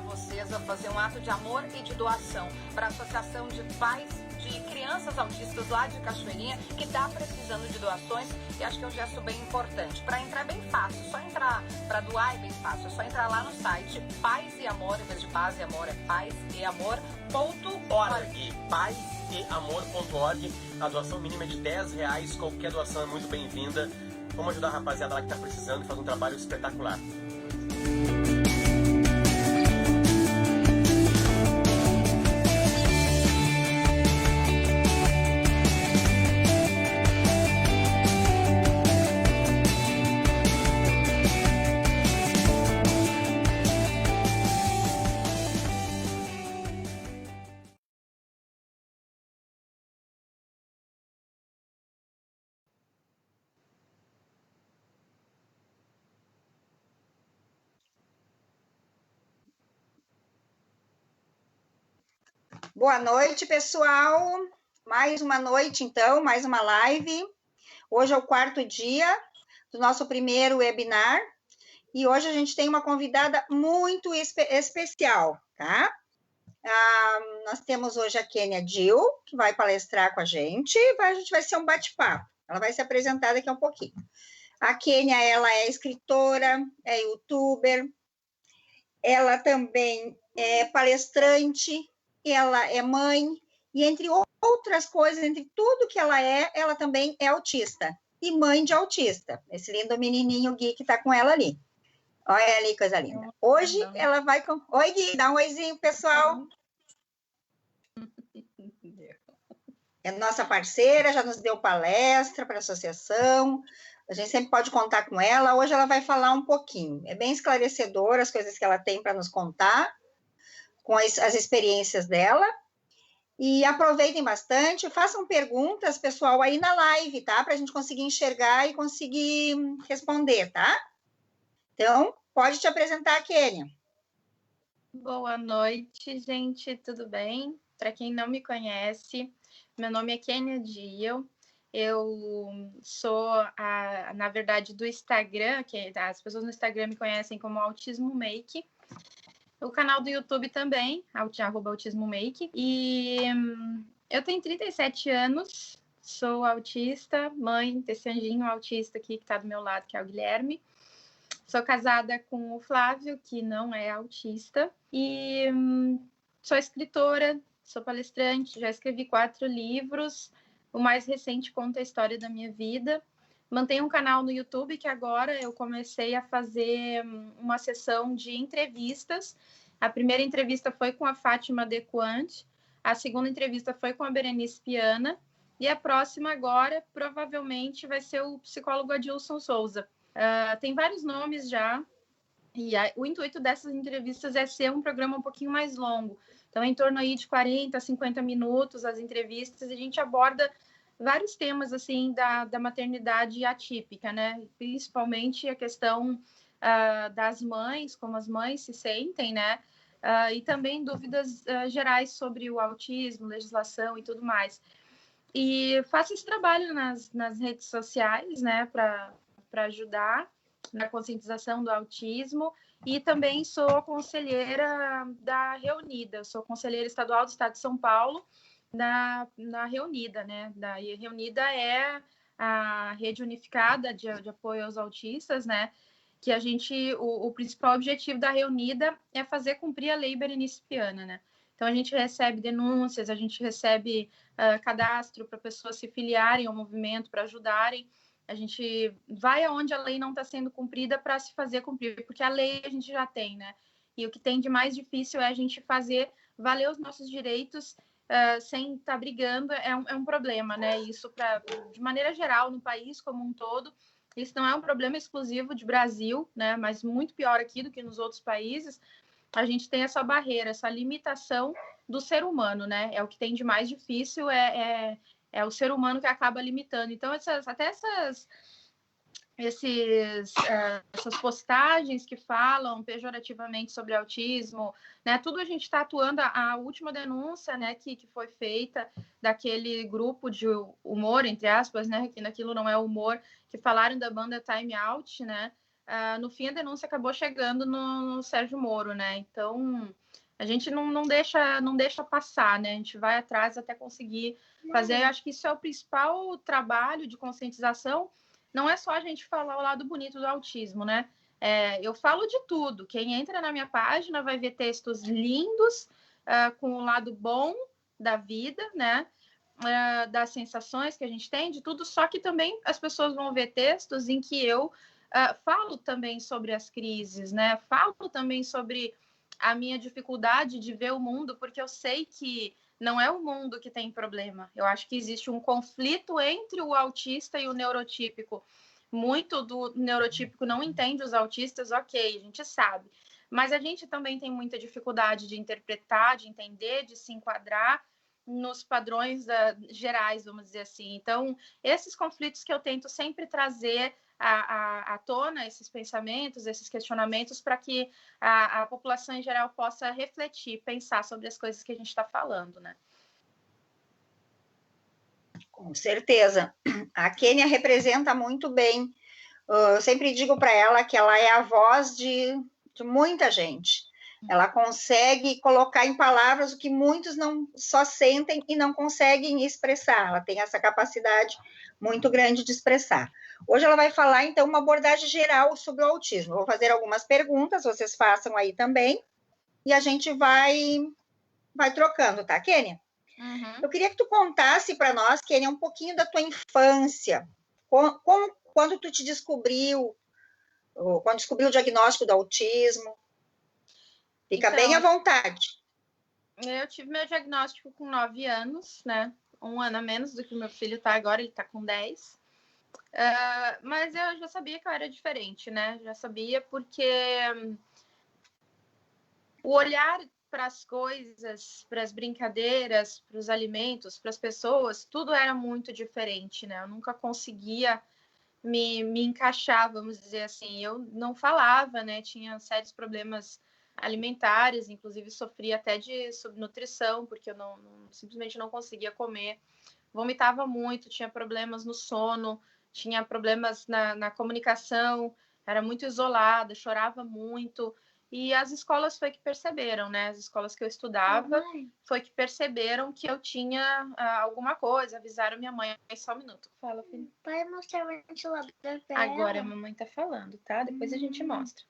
vocês a fazer um ato de amor e de doação para a Associação de Pais de Crianças Autistas lá de Cachoeirinha, que está precisando de doações, e acho que é um gesto bem importante. Para entrar é bem fácil, só entrar, para doar é bem fácil, é só entrar lá no site Paz e Amor, em vez de paz e amor, é pazeamor.org. Pazeamor.org. A doação mínima é de R$10, qualquer doação é muito bem-vinda. Vamos ajudar a rapaziada lá que está precisando e fazer um trabalho espetacular. Boa noite, pessoal. Mais uma noite, então, mais uma live. Hoje é o 4º dia do nosso primeiro webinar e hoje a gente tem uma convidada muito especial, tá? Nós temos hoje a Kênia Jill, que vai palestrar com a gente vai ser um bate-papo. Ela vai se apresentar daqui a um pouquinho. A Kênia, ela é escritora, é youtuber, ela também é palestrante, ela é mãe, e entre outras coisas, entre tudo que ela também é autista, e mãe de autista, esse lindo menininho Gui que tá com ela ali. Olha ali, coisa linda. Hoje ela vai com... Oi, Gui, dá um oizinho, pessoal. É nossa parceira, já nos deu palestra para a associação, a gente sempre pode contar com ela. Hoje ela vai falar um pouquinho, é bem esclarecedor as coisas que ela tem para nos contar, com as experiências dela, e aproveitem bastante, façam perguntas, pessoal, aí na live, tá? Para a gente conseguir enxergar e conseguir responder, tá? Então, pode te apresentar, Kênia. Boa noite, gente, tudo bem? Para quem não me conhece, meu nome é Kênia Jill, eu sou, na verdade, do Instagram, que as pessoas no Instagram me conhecem como Autismo Make, o canal do YouTube também, @Autismo Make, e eu tenho 37 anos, sou autista, mãe desse anjinho autista aqui que está do meu lado, que é o Guilherme. Sou casada com o Flávio, que não é autista, e sou escritora, sou palestrante, já escrevi 4 livros, o mais recente conta a história da minha vida. Mantenho um canal no YouTube que agora eu comecei a fazer uma sessão de entrevistas. A primeira entrevista foi com a Fátima Dequant, a segunda entrevista foi com a Berenice Piana, e a próxima agora provavelmente vai ser o psicólogo Adilson Souza. Tem vários nomes já, e o intuito dessas entrevistas é ser um programa um pouquinho mais longo. Então, em torno aí de 40 a 50 minutos as entrevistas, e a gente aborda vários temas, assim, da maternidade atípica, né? Principalmente a questão das mães, como as mães se sentem, né? E também dúvidas gerais sobre o autismo, legislação e tudo mais. E faço esse trabalho nas redes sociais, né? Para ajudar na conscientização do autismo, e também sou conselheira da Reunida, sou conselheira estadual do Estado de São Paulo, na Reunida, né? Da Reunida é a rede unificada de apoio aos autistas, né? Que o principal objetivo da Reunida é fazer cumprir a lei Berenice Piana, né? Então, a gente recebe denúncias, a gente recebe cadastro para pessoas se filiarem ao movimento, para ajudarem. A gente vai aonde a lei não está sendo cumprida para se fazer cumprir, porque a lei a gente já tem, né? E o que tem de mais difícil é a gente fazer valer os nossos direitos sem estar brigando, é um problema, né? Isso, de maneira geral, no país como um todo, isso não é um problema exclusivo de Brasil, né? Mas muito pior aqui do que nos outros países. A gente tem essa barreira, essa limitação do ser humano, né? É o que tem de mais difícil, é o ser humano que acaba limitando. Então, essas postagens que falam pejorativamente sobre autismo, né? Tudo a gente está atuando. A última denúncia, né, que foi feita daquele grupo de humor, entre aspas, né? Que naquilo não é humor, que falaram da banda Time Out, né? no fim a denúncia acabou chegando no Sérgio Moro, né? Então a gente não deixa passar, né? A gente vai atrás até conseguir fazer. Eu acho que isso é o principal trabalho de conscientização. Não é só a gente falar o lado bonito do autismo, né? Eu falo de tudo. Quem entra na minha página vai ver textos lindos, com o lado bom da vida, né? Das sensações que a gente tem, de tudo. Só que também as pessoas vão ver textos em que eu falo também sobre as crises, né? Falo também sobre a minha dificuldade de ver o mundo, porque eu sei que não é o mundo que tem problema. Eu acho que existe um conflito entre o autista e o neurotípico. Muito do neurotípico não entende os autistas, ok, a gente sabe. Mas a gente também tem muita dificuldade de interpretar, de entender, de se enquadrar nos padrões gerais, vamos dizer assim. Então, esses conflitos que eu tento sempre trazer à tona, esses pensamentos, esses questionamentos, para que a população em geral possa refletir, pensar sobre as coisas que a gente está falando, né? Com certeza. A Kênia representa muito bem. Eu sempre digo para ela que ela é a voz de muita gente. Ela consegue colocar em palavras o que muitos não só sentem e não conseguem expressar. Ela tem essa capacidade muito grande de expressar. Hoje ela vai falar, então, uma abordagem geral sobre o autismo. Eu vou fazer algumas perguntas, vocês façam aí também, e a gente vai trocando, tá, Kênia? Uhum. Eu queria que tu contasse para nós, Kênia, um pouquinho da tua infância. Quando tu te descobriu, quando descobriu o diagnóstico do autismo. Fica então, bem à vontade. Eu tive meu diagnóstico com 9 anos, né? 1 ano a menos do que o meu filho está agora, ele está com 10. Mas eu já sabia que eu era diferente, né? Já sabia porque o olhar para as coisas, para as brincadeiras, para os alimentos, para as pessoas, tudo era muito diferente, né? Eu nunca conseguia me encaixar, vamos dizer assim. Eu não falava, né? Tinha sérios problemas alimentares, inclusive sofria até de subnutrição, porque eu simplesmente não conseguia comer. Vomitava muito, tinha problemas no sono, tinha problemas na comunicação, era muito isolada, chorava muito. E as escolas foi que perceberam, né? As escolas que eu estudava foi que perceberam que eu tinha alguma coisa, avisaram minha mãe. Só um minuto. Fala, filho. Pode mostrar o ventilador pra Agora ela? a mamãe tá falando, tá? Depois a gente mostra.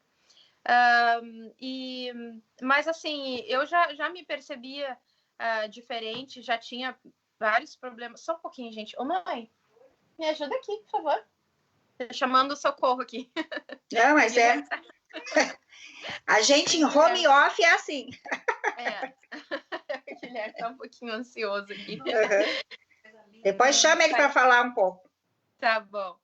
Mas assim, eu já me percebia diferente, já tinha vários problemas. Só um pouquinho, gente. Ô, mãe, me ajuda aqui, por favor. Tô chamando o socorro aqui. Não, mas a gente em home office é assim. O Guilherme tá um pouquinho ansioso aqui. Uhum. Depois chama ele para falar um pouco. Tá bom.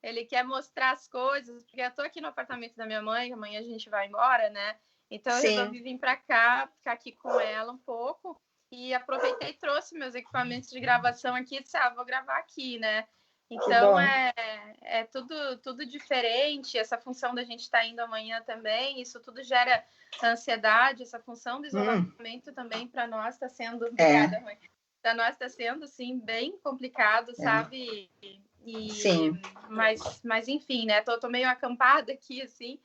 Ele quer mostrar as coisas, porque eu tô aqui no apartamento da minha mãe, amanhã a gente vai embora, né? Então eu resolvi vir para cá, ficar aqui com ela um pouco, e aproveitei e trouxe meus equipamentos de gravação aqui e disse, vou gravar aqui, né? Então é tudo diferente, essa função da gente estar indo amanhã também, isso tudo gera ansiedade, essa função do isolamento também para nós está sendo, obrigada, mãe, para nós está sendo, sim, bem complicado, sabe? Sim. Mas enfim, né? Tô meio acampada aqui, assim.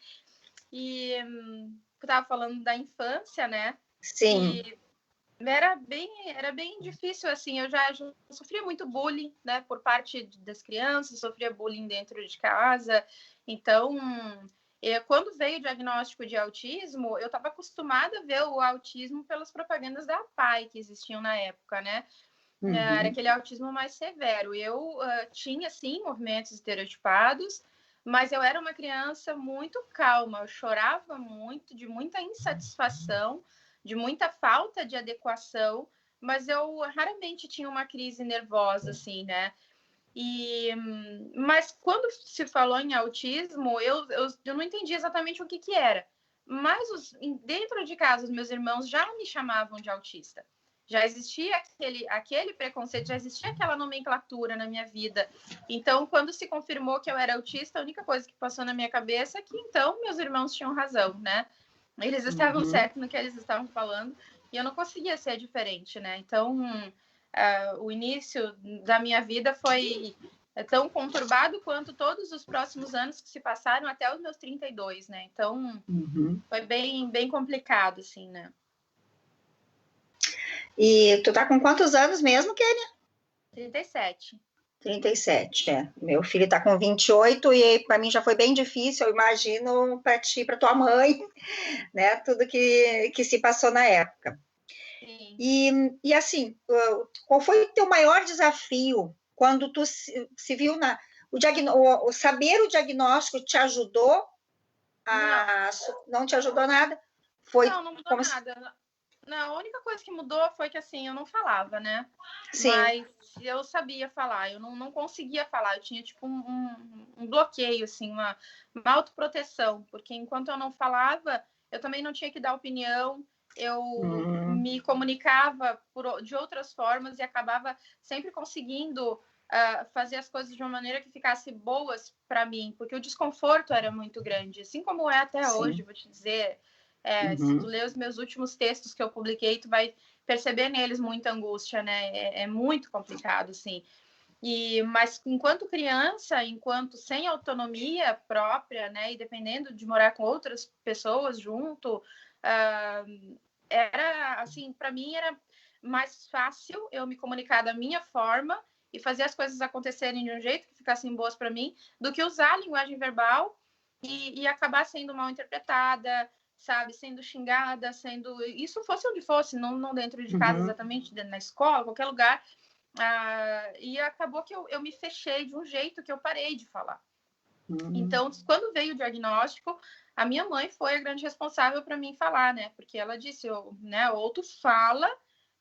E eu tava falando da infância, né? Sim. E era bem difícil, assim. Eu já sofria muito bullying, né? Por parte das crianças, sofria bullying dentro de casa. Então, quando veio o diagnóstico de autismo, eu estava acostumada a ver o autismo pelas propagandas da PAI que existiam na época, né? Era aquele autismo mais severo. Eu tinha, sim, movimentos estereotipados, mas eu era uma criança muito calma. Eu chorava muito, de muita insatisfação, de muita falta de adequação, mas eu raramente tinha uma crise nervosa, assim, né? Mas quando se falou em autismo, eu não entendi exatamente o que era. Mas dentro de casa, os meus irmãos já me chamavam de autista. Já existia aquele preconceito, já existia aquela nomenclatura na minha vida. Então, quando se confirmou que eu era autista, a única coisa que passou na minha cabeça é que, então, meus irmãos tinham razão, né? Eles estavam certos no que eles estavam falando e eu não conseguia ser diferente, né? Então, o início da minha vida foi tão conturbado quanto todos os próximos anos que se passaram até os meus 32, né? Então, foi bem, bem complicado, assim, né? E tu tá com quantos anos mesmo, Kênia? 37. 37, é. Meu filho tá com 28 e para mim já foi bem difícil, eu imagino, para ti, para tua mãe, né? Tudo que se passou na época. Sim. E assim, qual foi o teu maior desafio quando tu se viu o saber o diagnóstico te ajudou não te ajudou nada? Não mudou nada. Não, a única coisa que mudou foi que, assim, eu não falava, né? Sim. Mas eu sabia falar, eu não conseguia falar. Eu tinha, tipo, um bloqueio, assim, uma autoproteção. Porque enquanto eu não falava, eu também não tinha que dar opinião. Eu me comunicava de outras formas e acabava sempre conseguindo fazer as coisas de uma maneira que ficasse boas para mim. Porque o desconforto era muito grande. Assim como é até hoje, vou te dizer... Se tu ler os meus últimos textos que eu publiquei, tu vai perceber neles muita angústia, né? É muito complicado, assim. Mas enquanto criança, enquanto sem autonomia própria, né? E dependendo de morar com outras pessoas junto, era, assim, para mim era mais fácil eu me comunicar da minha forma e fazer as coisas acontecerem de um jeito que ficassem boas para mim, do que usar a linguagem verbal e acabar sendo mal interpretada, sabe, sendo xingada, isso fosse onde fosse, não dentro de casa exatamente, na escola, qualquer lugar, e acabou que eu me fechei de um jeito que eu parei de falar. Então, quando veio o diagnóstico, a minha mãe foi a grande responsável para mim falar, né, porque ela disse, né, ou tu fala,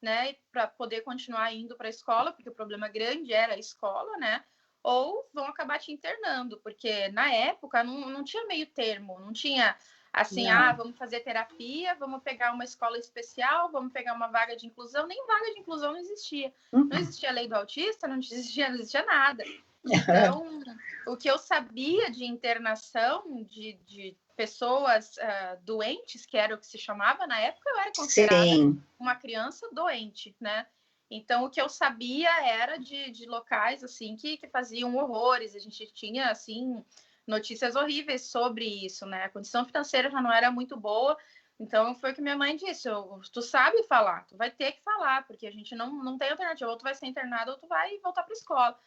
né, para poder continuar indo para a escola, porque o problema grande era a escola, né, ou vão acabar te internando, porque na época não tinha meio termo, não tinha assim, vamos fazer terapia, vamos pegar uma escola especial, vamos pegar uma vaga de inclusão. Nem vaga de inclusão não existia. Não existia a lei do autista, não existia nada. Então, o que eu sabia de internação de pessoas doentes, que era o que se chamava na época, eu era considerada uma criança doente, né? Então, o que eu sabia era de locais, assim, que faziam horrores. A gente tinha, assim, notícias horríveis sobre isso, né? A condição financeira já não era muito boa. Então, foi o que minha mãe disse. Tu sabe falar, tu vai ter que falar, porque a gente não tem alternativa. Ou tu vai ser internado ou tu vai voltar para a escola.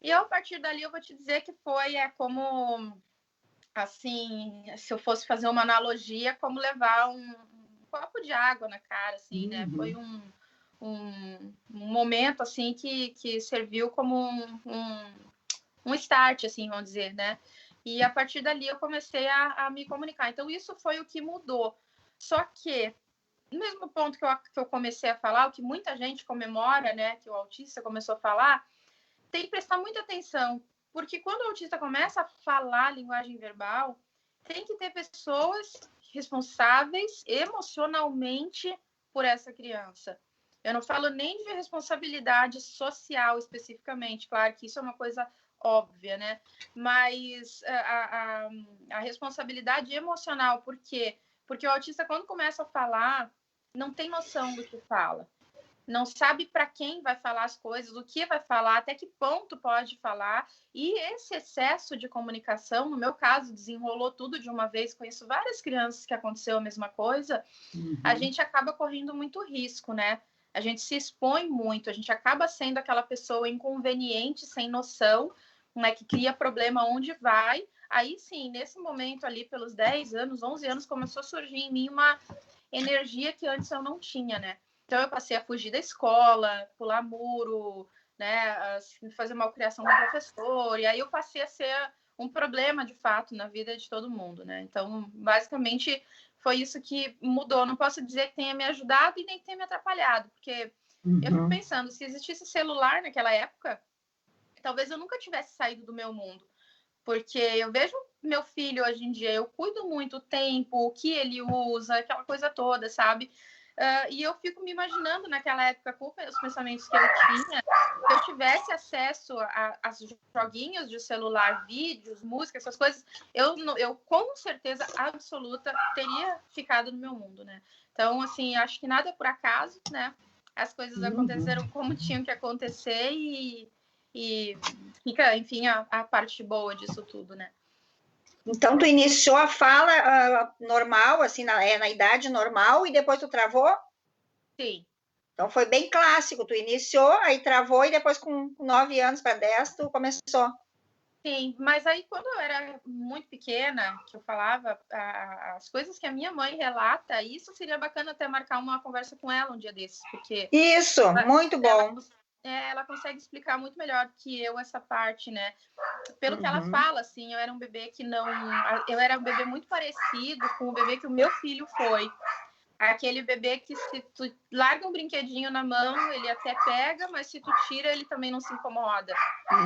E a partir dali, eu vou te dizer que foi como, assim, se eu fosse fazer uma analogia, como levar um copo de água na cara, assim, né? Foi um momento, assim, que serviu como um start, assim, vamos dizer, né? E a partir dali eu comecei a me comunicar. Então, isso foi o que mudou. Só que, no mesmo ponto que eu comecei a falar, o que muita gente comemora, né? Que o autista começou a falar, tem que prestar muita atenção. Porque quando o autista começa a falar linguagem verbal, tem que ter pessoas responsáveis emocionalmente por essa criança. Eu não falo nem de responsabilidade social especificamente, claro que isso é uma coisa óbvia, né? Mas a responsabilidade emocional, por quê? Porque o autista, quando começa a falar, não tem noção do que fala. Não sabe para quem vai falar as coisas, o que vai falar, até que ponto pode falar. E esse excesso de comunicação, no meu caso, desenrolou tudo de uma vez. Conheço várias crianças que aconteceu a mesma coisa. A gente acaba correndo muito risco, né? A gente se expõe muito, a gente acaba sendo aquela pessoa inconveniente, sem noção, né, que cria problema onde vai. Aí sim, nesse momento ali, pelos 10 anos, 11 anos, começou a surgir em mim uma energia que antes eu não tinha, né? Então, eu passei a fugir da escola, pular muro, né, fazer malcriação com o professor, e aí eu passei a ser um problema, de fato, na vida de todo mundo, né? Então, basicamente, foi isso que mudou. Não posso dizer que tenha me ajudado e nem que tenha me atrapalhado, porque eu fico pensando, se existisse celular naquela época, talvez eu nunca tivesse saído do meu mundo, porque eu vejo meu filho hoje em dia, eu cuido muito o tempo, o que ele usa, aquela coisa toda, sabe? E eu fico me imaginando naquela época, com os pensamentos que eu tinha, se eu tivesse acesso a joguinhos de celular, vídeos, música, essas coisas, eu com certeza absoluta teria ficado no meu mundo, né? Então, assim, acho que nada é por acaso, né? As coisas aconteceram como tinham que acontecer e fica, enfim, a parte boa disso tudo, né? Então, tu iniciou a fala normal, assim, na idade normal, e depois tu travou? Sim. Então, foi bem clássico. Tu iniciou, aí travou, e depois, com 9 anos para 10, tu começou. Sim, mas aí quando eu era muito pequena, que eu falava as coisas que a minha mãe relata, isso seria bacana até marcar uma conversa com ela um dia desses, porque... Isso, muito bom. Ela consegue explicar muito melhor que eu essa parte, né? Pelo que ela fala, assim, eu era um bebê que não... Eu era um bebê muito parecido com o bebê que o meu filho foi. Aquele bebê que se tu larga um brinquedinho na mão, ele até pega, mas se tu tira, ele também não se incomoda.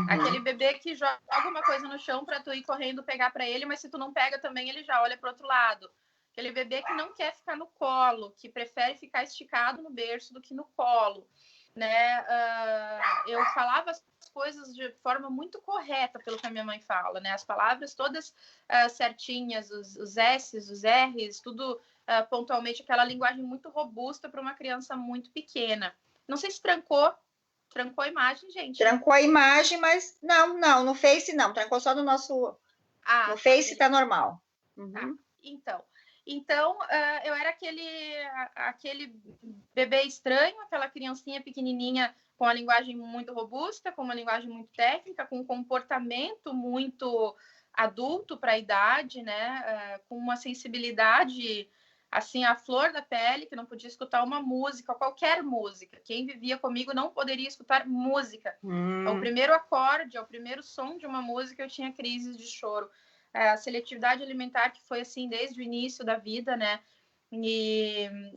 Aquele bebê que joga uma coisa no chão para tu ir correndo pegar para ele, mas se tu não pega também, ele já olha para outro lado. Aquele bebê que não quer ficar no colo, que prefere ficar esticado no berço do que no colo, né? Eu falava as coisas de forma muito correta, pelo que a minha mãe fala, né? As palavras todas certinhas, os S's, os R's, tudo pontualmente, aquela linguagem muito robusta para uma criança muito pequena. Não sei se trancou a imagem, gente. Trancou a imagem, mas não, no Face não, trancou só no nosso... no Face tá normal. Então, eu era aquele bebê estranho, aquela criancinha pequenininha com a linguagem muito robusta, com uma linguagem muito técnica, com um comportamento muito adulto para a idade, né? Com uma sensibilidade, assim, à flor da pele, que não podia escutar uma música, qualquer música. Quem vivia comigo não poderia escutar música. Ao primeiro acorde, ao primeiro som de uma música, eu tinha crises de choro. A seletividade alimentar, que foi assim desde o início da vida, né?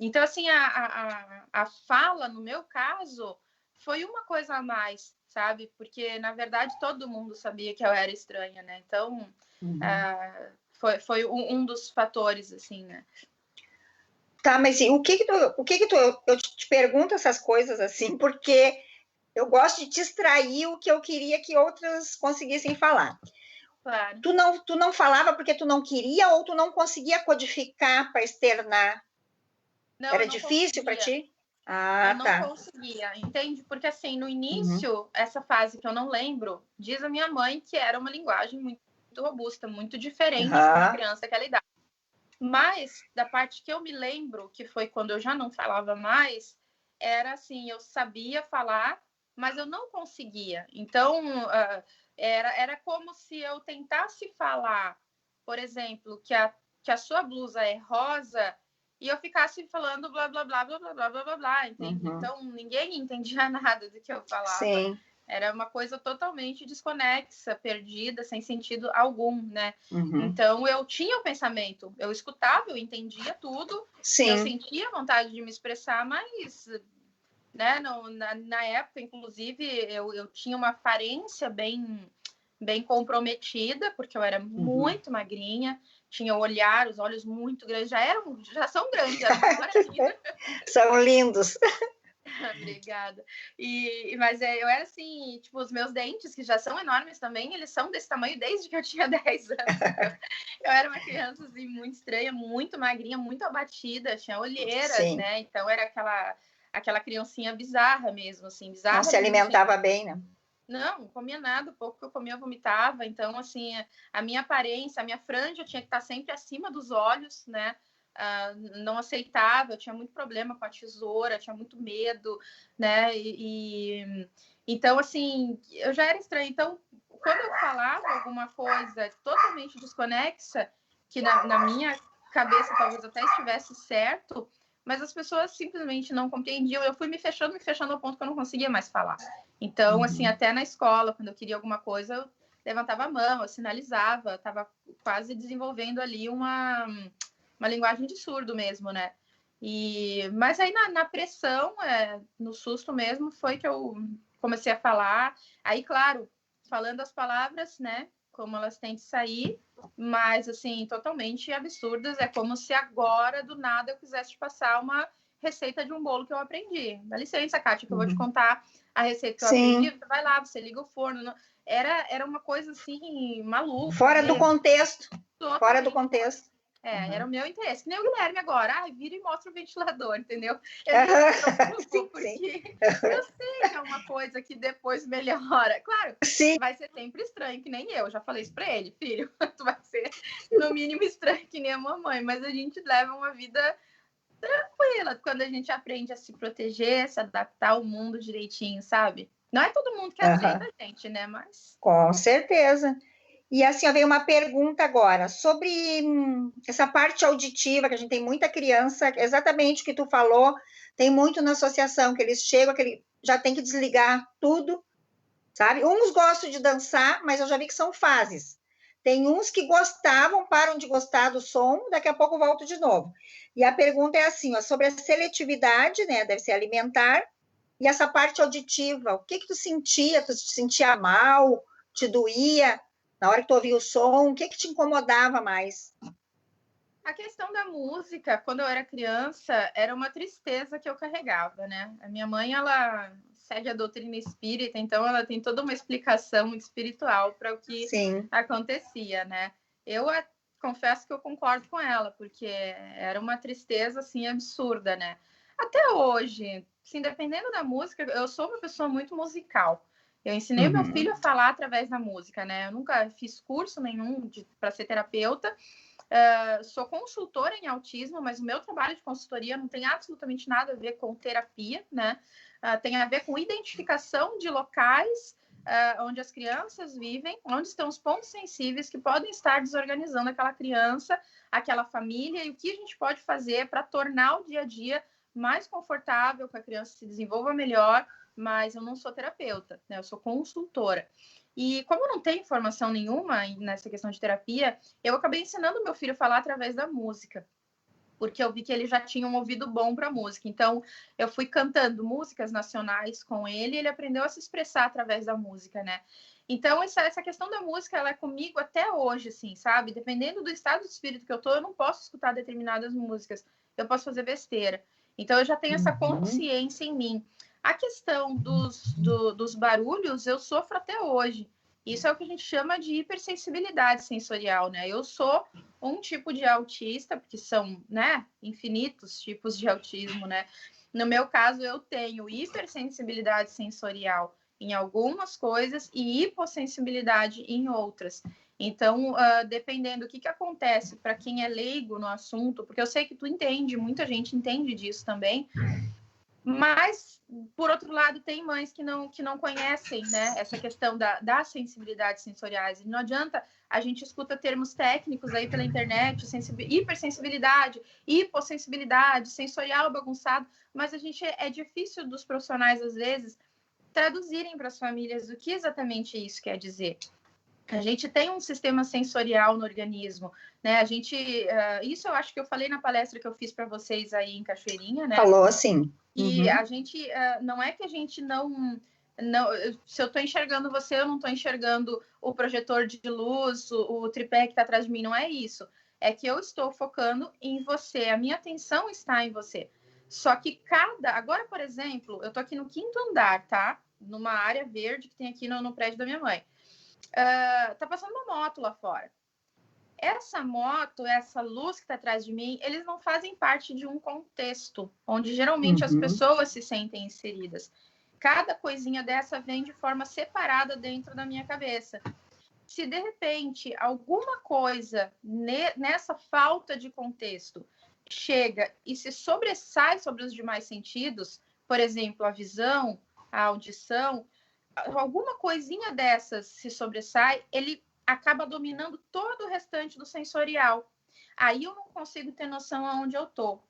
Então, assim, a fala, no meu caso, foi uma coisa a mais, sabe? Porque, na verdade, todo mundo sabia que eu era estranha, né? Então, foi um dos fatores, assim, né? Tá, mas o que que tu... Eu te pergunto essas coisas, assim, porque eu gosto de te extrair o que eu queria que outras conseguissem falar. Claro. Tu não falava porque tu não queria ou tu não conseguia codificar para externar? Não, era difícil para ti? Eu não conseguia, entende? Porque, assim, no início, essa fase que eu não lembro, diz a minha mãe que era uma linguagem muito robusta, muito diferente de uma criança daquela idade. Mas, da parte que eu me lembro, que foi quando eu já não falava mais, era assim, eu sabia falar, mas eu não conseguia. Então, era como se eu tentasse falar, por exemplo, que a sua blusa é rosa e eu ficasse falando blá, blá, blá, blá, blá, blá, blá, blá, blá, entende? Então, ninguém entendia nada do que eu falava. Sim. Era uma coisa totalmente desconexa, perdida, sem sentido algum, né? Então, eu tinha o pensamento, eu escutava, eu entendia tudo, Sim. Eu sentia vontade de me expressar, mas, né, na época, inclusive, eu tinha uma aparência bem comprometida, porque eu era muito magrinha, tinha os olhos muito grandes, já são grandes, agora São lindos. Obrigada. Mas eu era assim, tipo, os meus dentes, que já são enormes também, eles são desse tamanho desde que eu tinha 10 anos. Eu era uma criança assim, muito estranha, muito magrinha, muito abatida, tinha olheiras, né? Então era aquela criancinha bizarra mesmo, assim, bizarra. Não se alimentava bem, né? Não, não comia nada, o pouco que eu comia eu vomitava. Então, assim, a minha aparência, a minha franja tinha que estar sempre acima dos olhos, né? Não aceitava, eu tinha muito problema com a tesoura, tinha muito medo, né? Então, assim, eu já era estranha. Então, quando eu falava alguma coisa totalmente desconexa, que na minha cabeça talvez até estivesse certo, mas as pessoas simplesmente não compreendiam. Eu fui me fechando ao ponto que eu não conseguia mais falar. Então, assim, até na escola, quando eu queria alguma coisa, eu levantava a mão, eu sinalizava, estava quase desenvolvendo ali uma linguagem de surdo mesmo, né? Mas aí na pressão, no susto mesmo, foi que eu comecei a falar. Aí, claro, falando as palavras, né? Como elas têm de sair, mas, assim, totalmente absurdas. É como se agora, do nada, eu quisesse te passar uma receita de um bolo que eu aprendi. Dá licença, Kátia, que eu vou te contar a receita que eu aprendi. Você vai lá, você liga o forno. Era uma coisa, assim, maluca. Fora do contexto. Fora do contexto. Era o meu interesse. Que nem o Guilherme agora. Vira e mostra o ventilador, entendeu? Sim, porque eu sei que é uma coisa que depois melhora. Claro, sim. vai ser sempre estranho, que nem eu. Já falei isso pra ele. Filho, tu vai ser no mínimo estranho que nem a mamãe. Mas a gente leva uma vida tranquila quando a gente aprende a se proteger, se adaptar ao mundo direitinho, sabe? Não é todo mundo que aceita a gente, né? Mas... Com certeza. E assim, veio uma pergunta agora sobre essa parte auditiva, que a gente tem muita criança, exatamente o que tu falou, tem muito na associação, que eles chegam, que ele já tem que desligar tudo, sabe? Uns gostam de dançar, mas eu já vi que são fases. Tem uns que gostavam, param de gostar do som, daqui a pouco voltam de novo. E a pergunta é assim, sobre a seletividade, né? Deve ser alimentar, e essa parte auditiva, o que tu sentia? Tu te sentia mal? Te doía? Na hora que tu ouvia o som, o que te incomodava mais? A questão da música, quando eu era criança, era uma tristeza que eu carregava, né? A minha mãe, ela segue a doutrina espírita, então ela tem toda uma explicação espiritual para o que acontecia, né? Eu confesso que eu concordo com ela, porque era uma tristeza, assim, absurda, né? Até hoje, assim, dependendo da música, eu sou uma pessoa muito musical. Eu ensinei meu filho a falar através da música, né? Eu nunca fiz curso nenhum para ser terapeuta. Sou consultora em autismo, mas o meu trabalho de consultoria não tem absolutamente nada a ver com terapia, né? Tem a ver com identificação de locais onde as crianças vivem, onde estão os pontos sensíveis que podem estar desorganizando aquela criança, aquela família, e o que a gente pode fazer para tornar o dia a dia mais confortável, que a criança se desenvolva melhor. Mas eu não sou terapeuta, né? Eu sou consultora. E como eu não tenho formação nenhuma nessa questão de terapia, eu acabei ensinando meu filho a falar através da música, porque eu vi que ele já tinha um ouvido bom para música. Então, eu fui cantando músicas nacionais com ele e ele aprendeu a se expressar através da música, né? Então, essa questão da música, ela é comigo até hoje, assim, sabe? Dependendo do estado de espírito que eu tô, eu não posso escutar determinadas músicas. Eu posso fazer besteira. Então, eu já tenho essa consciência em mim. A questão dos barulhos, eu sofro até hoje. Isso é o que a gente chama de hipersensibilidade sensorial, né? Eu sou um tipo de autista, porque são, né, infinitos tipos de autismo, né? No meu caso, eu tenho hipersensibilidade sensorial em algumas coisas e hipossensibilidade em outras. Então, dependendo do que acontece para quem é leigo no assunto, porque eu sei que tu entende, muita gente entende disso também, mas, por outro lado, tem mães que não conhecem, né, essa questão das sensibilidades sensoriais. E não adianta, a gente escuta termos técnicos aí pela internet, hipersensibilidade, hipossensibilidade, sensorial bagunçado, mas é difícil dos profissionais, às vezes, traduzirem para as famílias o que exatamente isso quer dizer. A gente tem um sistema sensorial no organismo, né? Isso eu acho que eu falei na palestra que eu fiz para vocês aí em Cachoeirinha, né? Falou, sim. E a gente, não é que a gente não, se eu estou enxergando você, eu não estou enxergando o projetor de luz, o tripé que está atrás de mim, não é isso. É que eu estou focando em você, a minha atenção está em você. Só que agora, por exemplo, eu estou aqui no 5º andar, tá? Numa área verde que tem aqui no prédio da minha mãe. Tá passando uma moto lá fora. Essa moto, essa luz que está atrás de mim, eles não fazem parte de um contexto onde geralmente as pessoas se sentem inseridas. Cada coisinha dessa vem de forma separada dentro da minha cabeça. Se de repente alguma coisa nessa falta de contexto chega e se sobressai sobre os demais sentidos, por exemplo, a visão, a audição, alguma coisinha dessas se sobressai, ele acaba dominando todo o restante do sensorial. Aí eu não consigo ter noção aonde eu estou.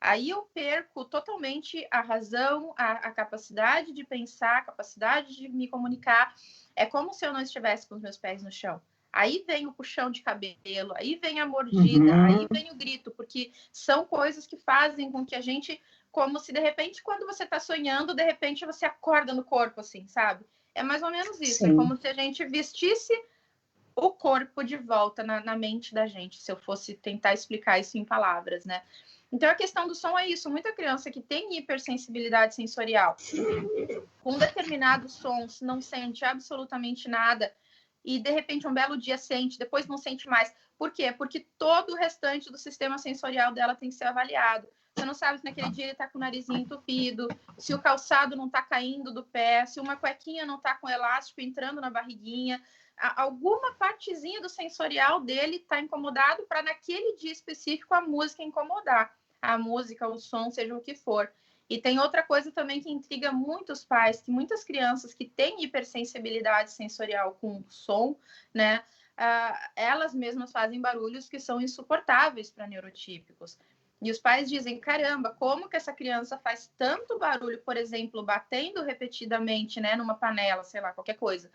Aí eu perco totalmente a razão, a capacidade de pensar, a capacidade de me comunicar. É como se eu não estivesse com os meus pés no chão. Aí vem o puxão de cabelo, aí vem a mordida, aí vem o grito, porque são coisas que fazem com que a gente, como se de repente, quando você está sonhando, de repente você acorda no corpo, assim, sabe? É mais ou menos isso. Sim. É como se a gente vestisse o corpo de volta na mente da gente, se eu fosse tentar explicar isso em palavras, né? Então, a questão do som é isso. Muita criança que tem hipersensibilidade sensorial, com determinados sons, não sente absolutamente nada, e de repente um belo dia sente, depois não sente mais. Por quê? Porque todo o restante do sistema sensorial dela tem que ser avaliado. Você não sabe se naquele dia ele está com o narizinho entupido, se o calçado não está caindo do pé, se uma cuequinha não está com elástico entrando na barriguinha. Alguma partezinha do sensorial dele está incomodado para naquele dia específico a música incomodar. A música, o som, seja o que for. E tem outra coisa também que intriga muitos pais, que muitas crianças que têm hipersensibilidade sensorial com som, né, elas mesmas fazem barulhos que são insuportáveis para neurotípicos. E os pais dizem, caramba, como que essa criança faz tanto barulho, por exemplo, batendo repetidamente, né, numa panela, sei lá, qualquer coisa.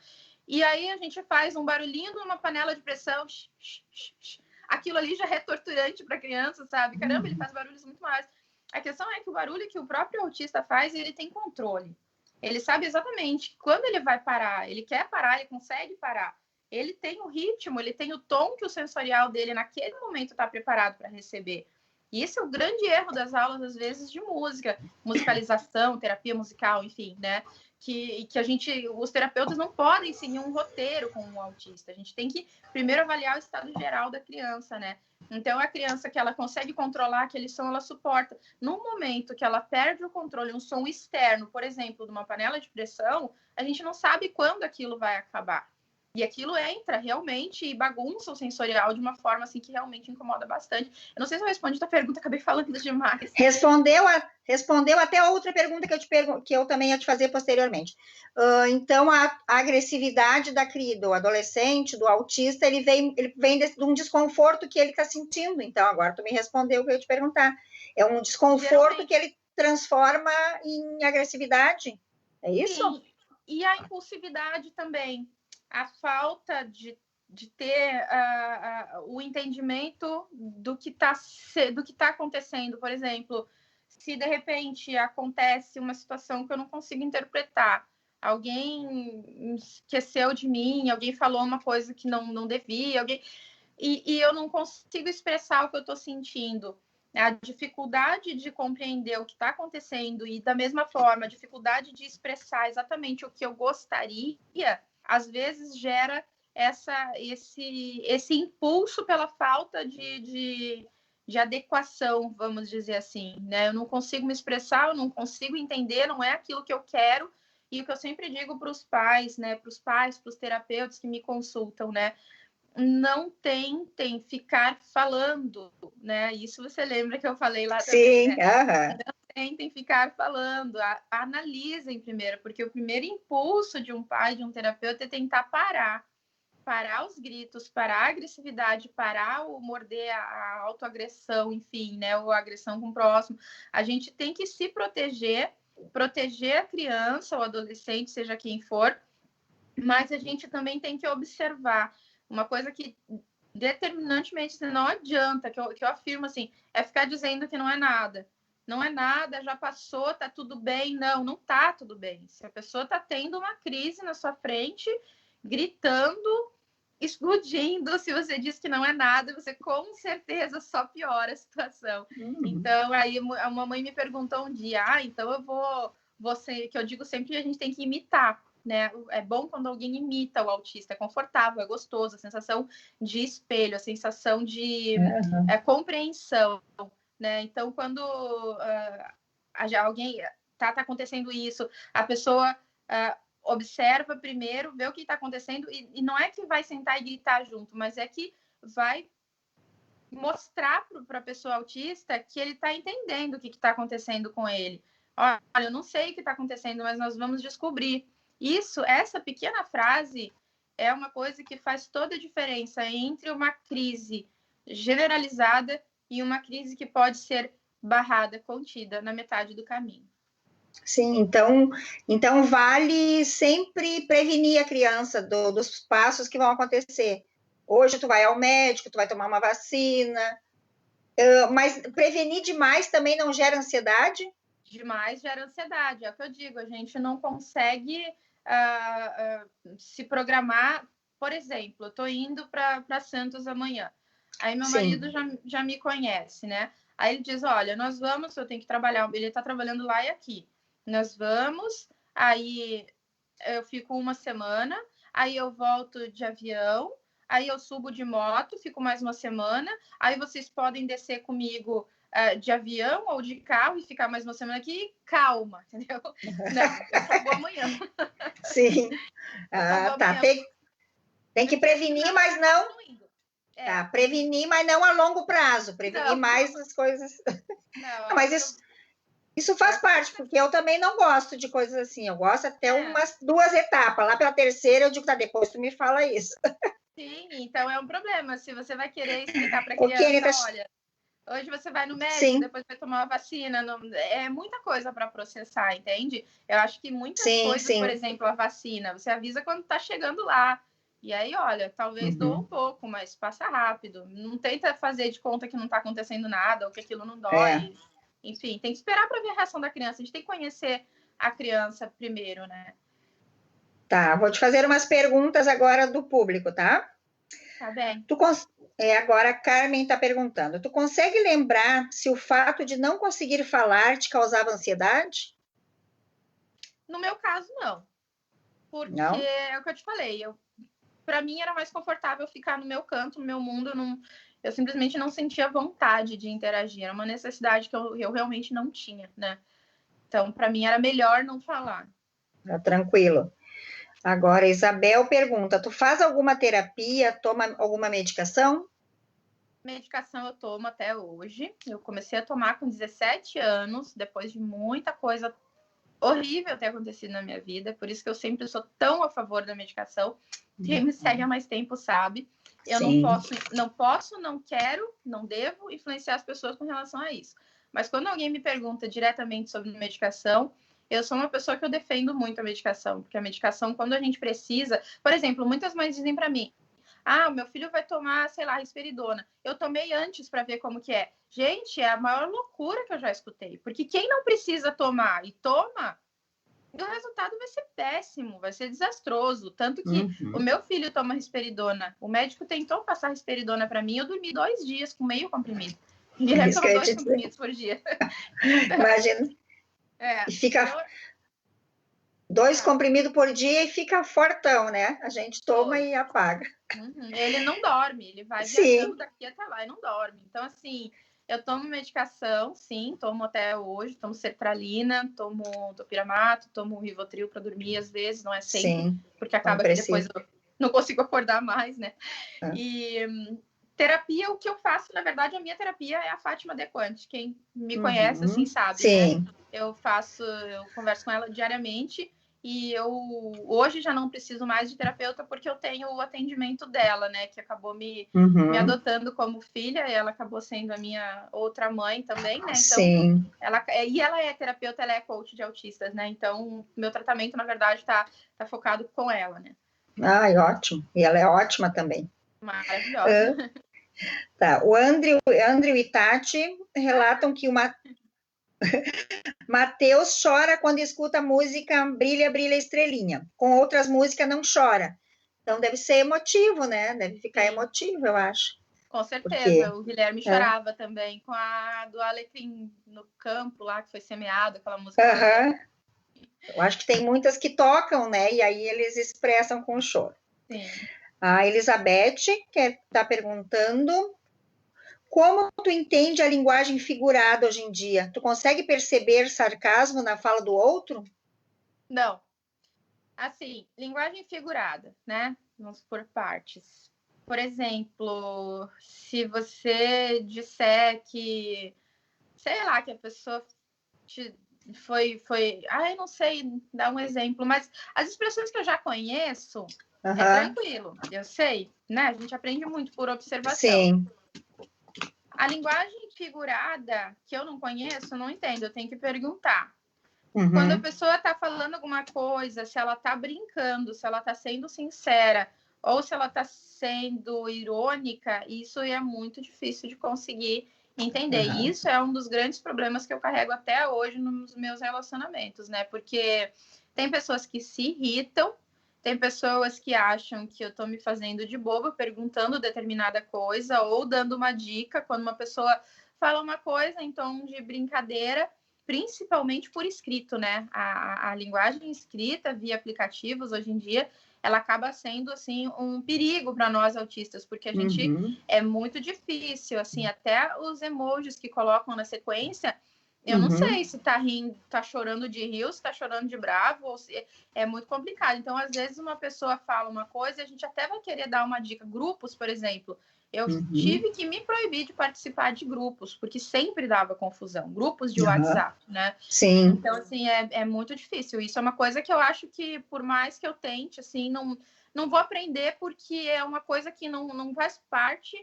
E aí a gente faz um barulhinho numa panela de pressão, aquilo ali já é torturante para a criança, sabe? Caramba, ele faz barulhos muito mais. A questão é que o barulho que o próprio autista faz, ele tem controle. Ele sabe exatamente quando ele vai parar, ele quer parar, ele consegue parar. Ele tem o ritmo, ele tem o tom que o sensorial dele naquele momento está preparado para receber. E esse é o grande erro das aulas, às vezes, de música, musicalização, terapia musical, enfim, né? Que os terapeutas não podem seguir um roteiro com um autista. A gente tem que primeiro avaliar o estado geral da criança, né? Então, a criança que ela consegue controlar aquele som, ela suporta. No momento que ela perde o controle, um som externo, por exemplo, de uma panela de pressão, a gente não sabe quando aquilo vai acabar. E aquilo entra realmente e bagunça o sensorial de uma forma assim que realmente incomoda bastante. Eu não sei se eu respondi a tua pergunta, acabei falando demais. Respondeu até a outra pergunta que eu também ia te fazer posteriormente. Então, a agressividade do adolescente, do autista, ele vem de um desconforto que ele está sentindo. Então, agora tu me respondeu o que eu ia te perguntar. É um desconforto que ele transforma em agressividade? É isso? Sim. E a impulsividade também. A falta de ter o entendimento do que tá acontecendo. Por exemplo, se de repente acontece uma situação que eu não consigo interpretar, alguém esqueceu de mim, alguém falou uma coisa que não devia, e eu não consigo expressar o que eu estou sentindo. A dificuldade de compreender o que está acontecendo e, da mesma forma, a dificuldade de expressar exatamente o que eu gostaria, às vezes gera esse impulso pela falta de adequação, vamos dizer assim, né? Eu não consigo me expressar, eu não consigo entender, não é aquilo que eu quero. E o que eu sempre digo para os pais, né? Para os terapeutas que me consultam, né? Não tentem ficar falando, né? Isso você lembra que eu falei lá também, sim, né? Não tentem ficar falando, analisem primeiro, porque o primeiro impulso de um pai, de um terapeuta, é tentar parar os gritos, parar a agressividade, parar o morder, a autoagressão, enfim, né? Ou a agressão com o próximo. A gente tem que se proteger a criança ou adolescente, seja quem for, mas a gente também tem que observar. Uma coisa que determinantemente não adianta, que eu afirmo assim, é ficar dizendo que não é nada. Não é nada, já passou, tá tudo bem. Não tá tudo bem. Se a pessoa tá tendo uma crise na sua frente, gritando, explodindo, se você diz que não é nada, você com certeza só piora a situação. Então, aí a mamãe me perguntou um dia, então eu vou ser, que eu digo sempre que a gente tem que imitar. Né? É bom quando alguém imita o autista, é confortável, é gostoso, a sensação de espelho, a sensação de compreensão, né? Então, quando alguém tá acontecendo isso, a pessoa observa primeiro, vê o que está acontecendo, e não é que vai sentar e gritar junto, mas é que vai mostrar para a pessoa autista que ele está entendendo o que está acontecendo com ele. Olha, eu não sei o que está acontecendo, mas nós vamos descobrir. Essa pequena frase é uma coisa que faz toda a diferença entre uma crise generalizada e uma crise que pode ser barrada, contida na metade do caminho. Sim, então vale sempre prevenir a criança dos passos que vão acontecer. Hoje tu vai ao médico, tu vai tomar uma vacina, mas prevenir demais também não gera ansiedade? Demais gera ansiedade, é o que eu digo, a gente não consegue se programar. Por exemplo, eu estou indo para Santos amanhã, aí meu marido já me conhece, né? Aí ele diz, olha, nós vamos, eu tenho que trabalhar, ele está trabalhando lá e aqui, nós vamos, aí eu fico uma semana, aí eu volto de avião, aí eu subo de moto, fico mais uma semana, aí vocês podem descer comigo de avião ou de carro e ficar mais uma semana aqui, calma, entendeu? Não, eu só vou amanhã. Sim. Ah, tá. Tem que prevenir, mas não... Tá, prevenir, mas não a longo prazo. Prevenir mais as coisas... Não, mas isso faz parte, porque eu também não gosto de coisas assim. Eu gosto até umas 2 etapas. Lá pela terceira, eu digo, tá, depois tu me fala isso. Sim, então é um problema. Se você vai querer explicar para a criança, olha, hoje você vai no médico, depois vai tomar uma vacina. É muita coisa para processar, entende? Eu acho que muitas coisas, por exemplo, a vacina, você avisa quando está chegando lá. E aí, olha, talvez doa um pouco, mas passa rápido. Não tenta fazer de conta que não está acontecendo nada ou que aquilo não dói. Enfim, tem que esperar para ver a reação da criança. A gente tem que conhecer a criança primeiro, né? Tá, vou te fazer umas perguntas agora do público, tá? Tá bem. Agora a Carmen está perguntando. Tu consegue lembrar se o fato de não conseguir falar te causava ansiedade? No meu caso, não. Porque não? É o que eu te falei. Para mim era mais confortável ficar no meu canto, no meu mundo. Eu simplesmente não sentia vontade de interagir. Era uma necessidade que eu realmente não tinha, né? Então, para mim era melhor não falar. Tranquilo. Agora, Isabel pergunta, tu faz alguma terapia, toma alguma medicação? Medicação eu tomo até hoje. Eu comecei a tomar com 17 anos, depois de muita coisa horrível ter acontecido na minha vida. Por isso que eu sempre sou tão a favor da medicação. Quem me segue há mais tempo sabe. Eu não posso, não quero, não devo influenciar as pessoas com relação a isso. Mas quando alguém me pergunta diretamente sobre medicação, eu sou uma pessoa que eu defendo muito a medicação, porque a medicação, quando a gente precisa... Por exemplo, muitas mães dizem para mim, o meu filho vai tomar, sei lá, risperidona. Eu tomei antes para ver como que é. Gente, é a maior loucura que eu já escutei, porque quem não precisa tomar e toma, o resultado vai ser péssimo, vai ser desastroso. Tanto que o meu filho toma risperidona. O médico tentou passar risperidona para mim, eu dormi 2 dias com meio comprimido. E ele toma 2 comprimidos por dia. Imagina. E fica 2 comprimidos por dia e fica fortão, né? A gente toma e apaga. Ele não dorme, ele vai viajando daqui até lá e não dorme. Então, assim, eu tomo medicação, sim, tomo até hoje, tomo sertralina, tomo topiramato, tomo Rivotril para dormir às vezes, não é sempre, porque acaba que depois eu não consigo acordar mais, né? E terapia, o que eu faço, na verdade, a minha terapia é a Fátima Dequante. Quem me conhece, assim, sabe, né? Eu converso com ela diariamente e eu hoje já não preciso mais de terapeuta porque eu tenho o atendimento dela, né? Que acabou me adotando como filha e ela acabou sendo a minha outra mãe também, né? Então, ela é terapeuta, ela é coach de autistas, né? Então, meu tratamento, na verdade, tá focado com ela, né? Ai, ótimo. E ela é ótima também. Maravilhosa. Tá. O Andrew e Tati relatam que Matheus chora quando escuta a música Brilha, Brilha, Estrelinha. Com outras músicas não chora. Então deve ser emotivo, né? Deve ficar emotivo, eu acho. Com certeza. O Guilherme chorava também com a do Alecrim no campo lá, que foi semeado, aquela música. Eu acho que tem muitas que tocam, né? E aí eles expressam com choro. Sim. A Elizabeth, que está perguntando... Como tu entende a linguagem figurada hoje em dia? Tu consegue perceber sarcasmo na fala do outro? Não. Assim, linguagem figurada, né? Vamos por partes. Por exemplo, se você disser que, sei lá, que a pessoa foi... eu não sei dar um exemplo, mas as expressões que eu já conheço, é tranquilo, eu sei, né? A gente aprende muito por observação. Sim. A linguagem figurada, que eu não conheço, eu não entendo, eu tenho que perguntar. Quando a pessoa está falando alguma coisa, se ela está brincando, se ela está sendo sincera, ou se ela está sendo irônica, isso é muito difícil de conseguir entender. E isso é um dos grandes problemas que eu carrego até hoje nos meus relacionamentos, né? Porque tem pessoas que se irritam, tem pessoas que acham que eu estou me fazendo de boba, perguntando determinada coisa ou dando uma dica quando uma pessoa fala uma coisa em tom de brincadeira, principalmente por escrito, né? A linguagem escrita via aplicativos hoje em dia ela acaba sendo, assim, um perigo para nós autistas, porque a gente é muito difícil, assim, até os emojis que colocam na sequência, eu não sei se tá rindo, tá chorando de rir, ou se tá chorando de bravo, ou se é muito complicado. Então, às vezes, uma pessoa fala uma coisa e a gente até vai querer dar uma dica. Grupos, por exemplo, eu tive que me proibir de participar de grupos, porque sempre dava confusão. Grupos de WhatsApp, né? Sim. Então, assim, é muito difícil. Isso é uma coisa que eu acho que, por mais que eu tente, assim, não vou aprender, porque é uma coisa que não faz parte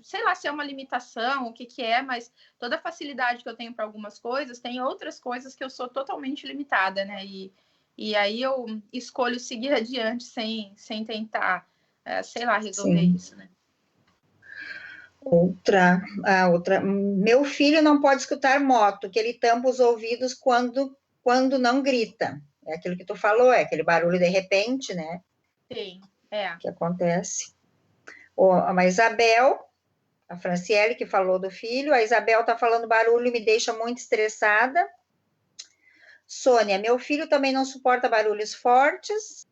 sei lá se é uma limitação, o que é, mas toda a facilidade que eu tenho para algumas coisas, tem outras coisas que eu sou totalmente limitada, né? E aí eu escolho seguir adiante sem tentar, sei lá, resolver isso, né? Outra. Meu filho não pode escutar moto, que ele tampa os ouvidos quando não grita. É aquilo que tu falou, é aquele barulho de repente, né? Sim, que acontece. A Isabel, a Franciele, que falou do filho, a Isabel está falando barulho, me deixa muito estressada. Sônia, meu filho também não suporta barulhos fortes.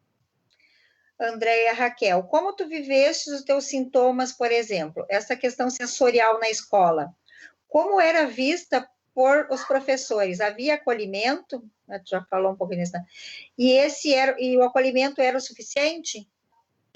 Andréia Raquel, como tu viveste os teus sintomas, por exemplo, essa questão sensorial na escola? Como era vista por os professores? Havia acolhimento? Tu já falou um pouquinho nisso, né? E o acolhimento era o suficiente?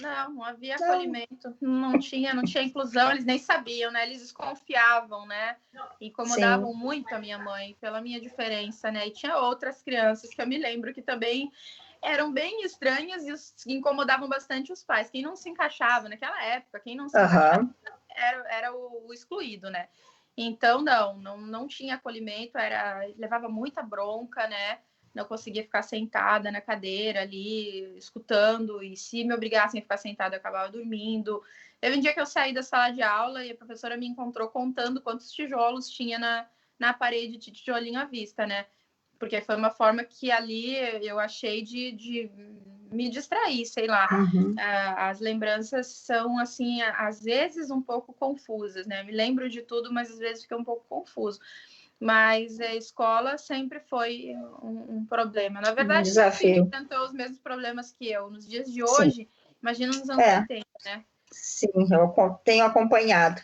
Não havia acolhimento, não tinha inclusão, eles nem sabiam, né? Eles desconfiavam, né? Incomodavam muito a minha mãe pela minha diferença, né? E tinha outras crianças que eu me lembro que também eram bem estranhas e incomodavam bastante os pais. Quem não se encaixava naquela época, quem não se encaixava era o excluído, né? Então, não tinha acolhimento, levava muita bronca, né? Não conseguia ficar sentada na cadeira ali, escutando, e se me obrigassem a ficar sentada, eu acabava dormindo. Teve um dia que eu saí da sala de aula e a professora me encontrou contando quantos tijolos tinha na parede de tijolinho à vista, né? Porque foi uma forma que ali eu achei de me distrair, sei lá. As lembranças são, assim, às vezes um pouco confusas, né? Me lembro de tudo, mas às vezes fica um pouco confuso. Mas a escola sempre foi um problema. Na verdade, um desafio. Enfrentou os mesmos problemas que eu. Nos dias de hoje, imagina nos anos 80, né? Sim, eu tenho acompanhado.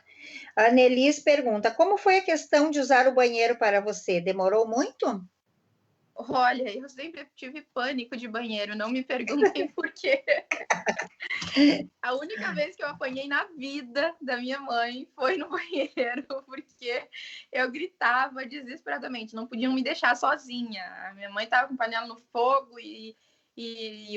A Nelis pergunta, como foi a questão de usar o banheiro para você? Demorou muito? Olha, eu sempre tive pânico de banheiro, não me perguntem por quê. A única vez que eu apanhei na vida da minha mãe foi no banheiro, porque eu gritava desesperadamente, não podiam me deixar sozinha. A minha mãe estava com panela no fogo e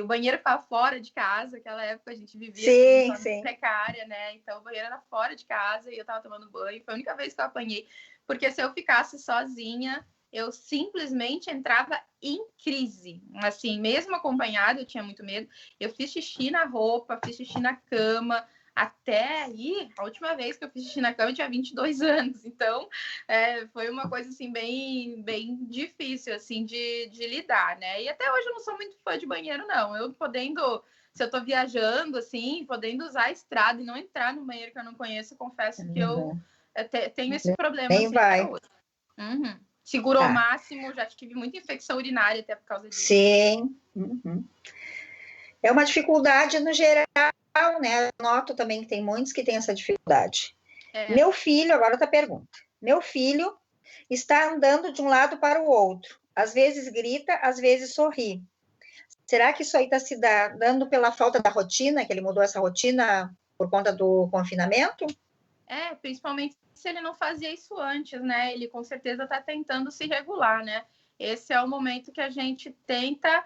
o banheiro ficava fora de casa. Naquela época a gente vivia em precária, né? Então o banheiro era fora de casa e eu estava tomando banho. Foi a única vez que eu apanhei, porque se eu ficasse sozinha, eu simplesmente entrava em crise. Assim, mesmo acompanhada, eu tinha muito medo. Eu fiz xixi na roupa, fiz xixi na cama. Até aí, a última vez que eu fiz xixi na cama, eu tinha 22 anos. Então, foi uma coisa, assim, bem, bem difícil, assim, de lidar, né? E até hoje eu não sou muito fã de banheiro, não. Se eu tô viajando, assim, podendo usar a estrada e não entrar no banheiro que eu não conheço, confesso que eu tenho esse problema, Nem assim, vai. até hoje. Segurou ao máximo, já tive muita infecção urinária até por causa disso. Sim. É uma dificuldade no geral, né? Eu noto também que tem muitos que têm essa dificuldade. Meu filho, agora outra pergunta. Meu filho está andando de um lado para o outro. Às vezes grita, às vezes sorri. Será que isso aí está se dando pela falta da rotina, que ele mudou essa rotina por conta do confinamento? Principalmente se ele não fazia isso antes, né? Ele com certeza está tentando se regular, né? Esse é o momento que a gente tenta...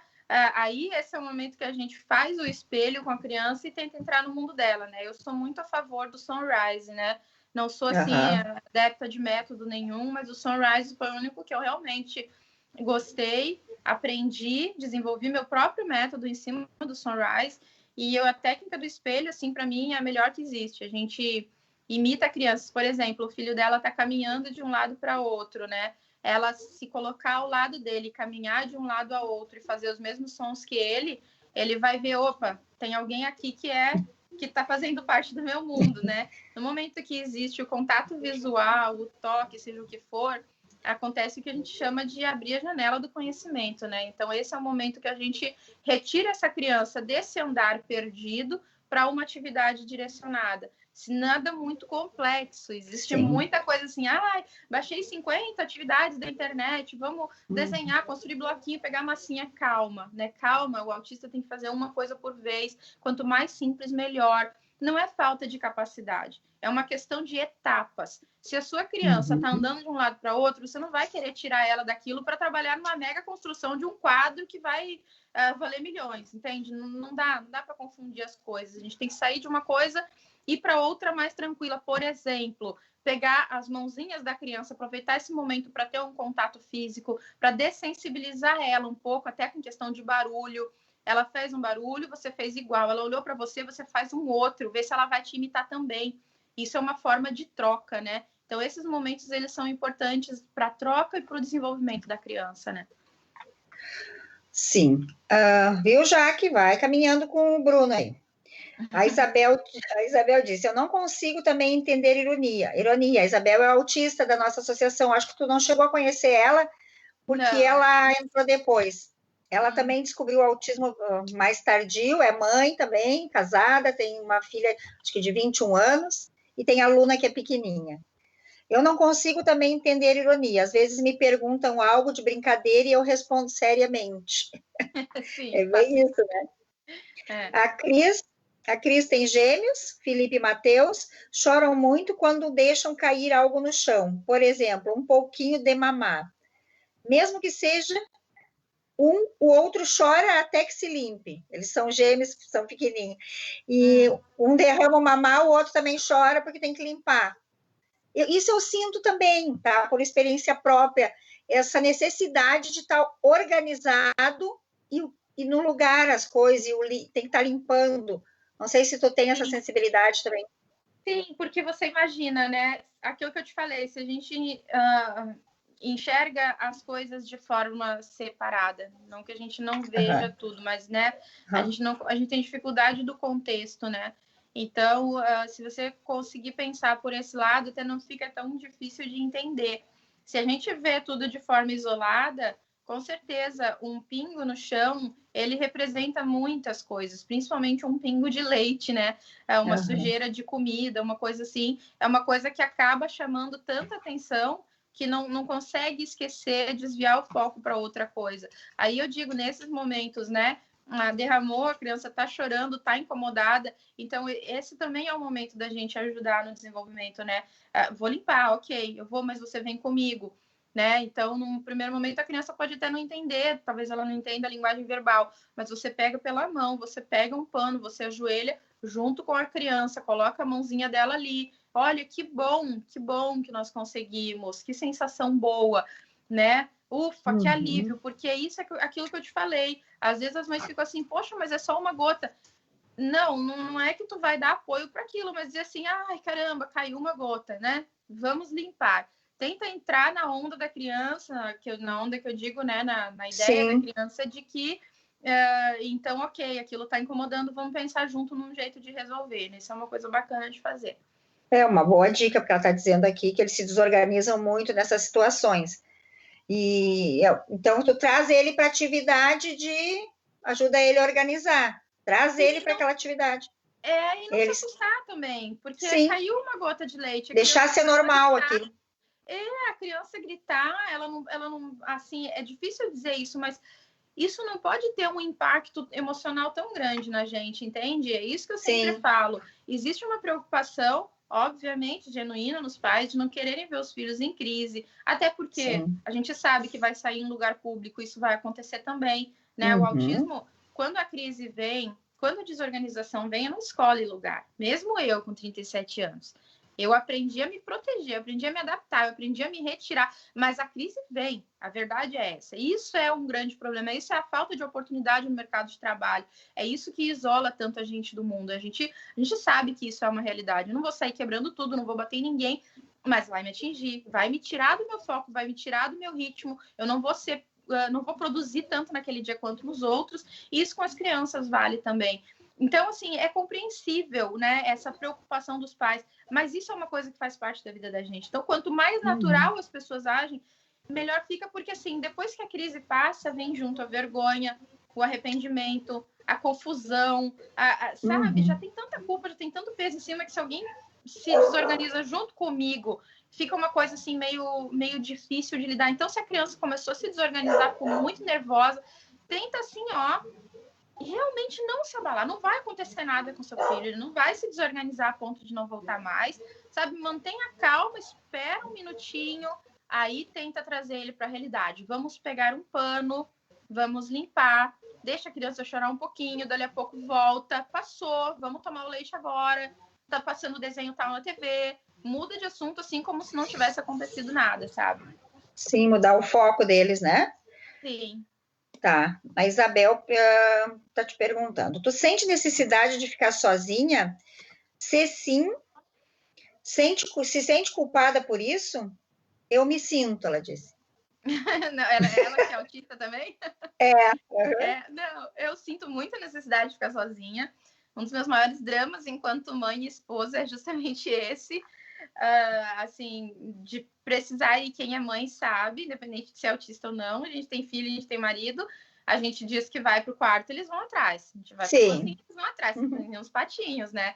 esse é o momento que a gente faz o espelho com a criança e tenta entrar no mundo dela, né? Eu sou muito a favor do Sunrise, né? Não sou, assim, adepta de método nenhum, mas o Sunrise foi o único que eu realmente gostei, aprendi, desenvolvi meu próprio método em cima do Sunrise. E a técnica do espelho, assim, para mim, é a melhor que existe. A gente imita crianças. Por exemplo, o filho dela está caminhando de um lado para outro, né? Ela se colocar ao lado dele, caminhar de um lado ao outro e fazer os mesmos sons que ele vai ver, opa, tem alguém aqui que está fazendo parte do meu mundo, né? No momento que existe o contato visual, o toque, seja o que for, acontece o que a gente chama de abrir a janela do conhecimento, né? Então, esse é o momento que a gente retira essa criança desse andar perdido para uma atividade direcionada. Se nada muito complexo, existe muita coisa assim, baixei 50 atividades da internet, vamos desenhar, construir bloquinho, pegar massinha, calma, né? Calma, o autista tem que fazer uma coisa por vez, quanto mais simples, melhor. Não é falta de capacidade, é uma questão de etapas. Se a sua criança está andando de um lado para outro, você não vai querer tirar ela daquilo para trabalhar numa mega construção de um quadro que vai valer milhões, entende? Não dá para confundir as coisas. A gente tem que sair de uma coisa e ir para outra mais tranquila. Por exemplo, pegar as mãozinhas da criança, aproveitar esse momento para ter um contato físico, para dessensibilizar ela um pouco, até com questão de barulho. Ela fez um barulho, você fez igual. Ela olhou para você, você faz um outro. Vê se ela vai te imitar também. Isso é uma forma de troca, né? Então, esses momentos, eles são importantes para a troca e para o desenvolvimento da criança, né? Sim. Viu, Jaque? Vai caminhando com o Bruno aí. A Isabel disse, eu não consigo também entender ironia. A Isabel é autista da nossa associação. Acho que tu não chegou a conhecer ela, porque ela entrou depois. Ela também descobriu o autismo mais tardio, é mãe também, casada, tem uma filha, acho que de 21 anos, e tem aluna que é pequenininha. Eu não consigo também entender ironia. Às vezes me perguntam algo de brincadeira e eu respondo seriamente. Sim, é bem isso, né? A Cris tem gêmeos, Felipe e Matheus, choram muito quando deixam cair algo no chão. Por exemplo, um pouquinho de mamar. Mesmo que seja o outro chora até que se limpe. Eles são gêmeos, são pequenininhos. E um derrama o mamar, o outro também chora porque tem que limpar. Isso eu sinto também, tá? Por experiência própria, essa necessidade de estar organizado e no lugar as coisas, tem que estar limpando. Não sei se tu tem essa sensibilidade também. Sim, porque você imagina, né? Aquilo que eu te falei, se a gente enxerga as coisas de forma separada, não que a gente não veja tudo, mas, né, a gente tem dificuldade do contexto, né? Então, se você conseguir pensar por esse lado, até não fica tão difícil de entender. Se a gente vê tudo de forma isolada, com certeza, um pingo no chão, ele representa muitas coisas, principalmente um pingo de leite, né? Uma sujeira de comida, uma coisa assim. É uma coisa que acaba chamando tanta atenção que não consegue esquecer, desviar o foco para outra coisa. Aí eu digo, nesses momentos, né? Derramou, a criança está chorando, está incomodada. Então, esse também é o momento da gente ajudar no desenvolvimento, né? Vou limpar, ok, eu vou, mas você vem comigo. Né? Então, num primeiro momento, a criança pode até não entender, talvez ela não entenda a linguagem verbal, mas você pega pela mão, você pega um pano, você ajoelha junto com a criança, coloca a mãozinha dela ali. Olha, que bom que nós conseguimos, que sensação boa, né? Ufa, que alívio, porque isso é aquilo que eu te falei. Às vezes as mães ficam assim, poxa, mas é só uma gota. Não é que tu vai dar apoio para aquilo, mas dizer assim, ai, caramba, caiu uma gota, né? Vamos limpar. Tenta entrar na onda da criança, na onda que eu digo, né, na ideia da criança de que, então, ok, aquilo está incomodando, vamos pensar junto num jeito de resolver, né? Isso é uma coisa bacana de fazer. É uma boa dica, porque ela está dizendo aqui que eles se desorganizam muito nessas situações. Então, tu traz ele para a atividade ajuda ele a organizar, traz ele para aquela atividade. E não se assustar também, porque caiu uma gota de leite. Deixar ser normal aquilo. A criança gritar, ela não, assim, é difícil dizer isso, mas isso não pode ter um impacto emocional tão grande na gente, entende? É isso que eu sempre falo. Existe uma preocupação, obviamente, genuína nos pais de não quererem ver os filhos em crise, até porque a gente sabe que vai sair em lugar público, isso vai acontecer também, né? O autismo, quando a crise vem, quando a desorganização vem, eu não escolhe lugar. Mesmo eu, com 37 anos. Eu aprendi a me proteger, aprendi a me adaptar, eu aprendi a me retirar, mas a crise vem, a verdade é essa. Isso é um grande problema, isso é a falta de oportunidade no mercado de trabalho, é isso que isola tanto a gente do mundo. A gente sabe que isso é uma realidade, eu não vou sair quebrando tudo, não vou bater em ninguém, mas vai me atingir, vai me tirar do meu foco, vai me tirar do meu ritmo, eu não vou produzir tanto naquele dia quanto nos outros, e isso com as crianças vale também. Então, assim, é compreensível, né, essa preocupação dos pais, mas isso é uma coisa que faz parte da vida da gente. Então, quanto mais natural as pessoas agem, melhor fica, porque assim, depois que a crise passa, vem junto a vergonha, o arrependimento, a confusão, sabe? Já tem tanta culpa, já tem tanto peso em cima que se alguém se desorganiza junto comigo, fica uma coisa assim meio difícil de lidar. Então, se a criança começou a se desorganizar, ficou muito nervosa, tenta assim, ó, realmente não se abalar. Não vai acontecer nada com seu filho, ele não vai se desorganizar a ponto de não voltar mais, sabe? Mantenha calma, espera um minutinho, aí tenta trazer ele para a realidade. Vamos pegar um pano, vamos limpar, deixa a criança chorar um pouquinho, dali a pouco volta, passou, vamos tomar o leite agora, tá passando o desenho tal na TV, muda de assunto assim como se não tivesse acontecido nada, sabe? Sim, mudar o foco deles, né? Sim. Tá, a Isabel tá te perguntando, tu sente necessidade de ficar sozinha? Se sim, se sente culpada por isso? Eu me sinto, ela disse. Não, ela que é autista também? Não, eu sinto muita necessidade de ficar sozinha. Um dos meus maiores dramas enquanto mãe e esposa é justamente esse, assim, de precisar, e quem é mãe sabe, independente de ser autista ou não, a gente tem filho, a gente tem marido, a gente diz que vai pro quarto, eles vão atrás. A gente vai pra cozinha, eles vão atrás, tem uns patinhos, né?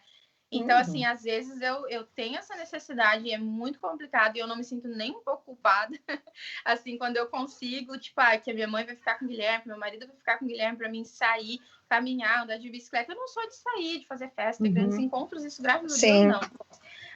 Então, assim, às vezes eu tenho essa necessidade e é muito complicado e eu não me sinto nem um pouco culpada. Assim, quando eu consigo, tipo, que a minha mãe vai ficar com o Guilherme, meu marido vai ficar com o Guilherme para mim sair, caminhar, andar de bicicleta. Eu não sou de sair, de fazer festa, ter grandes encontros, isso, graças a Deus, não.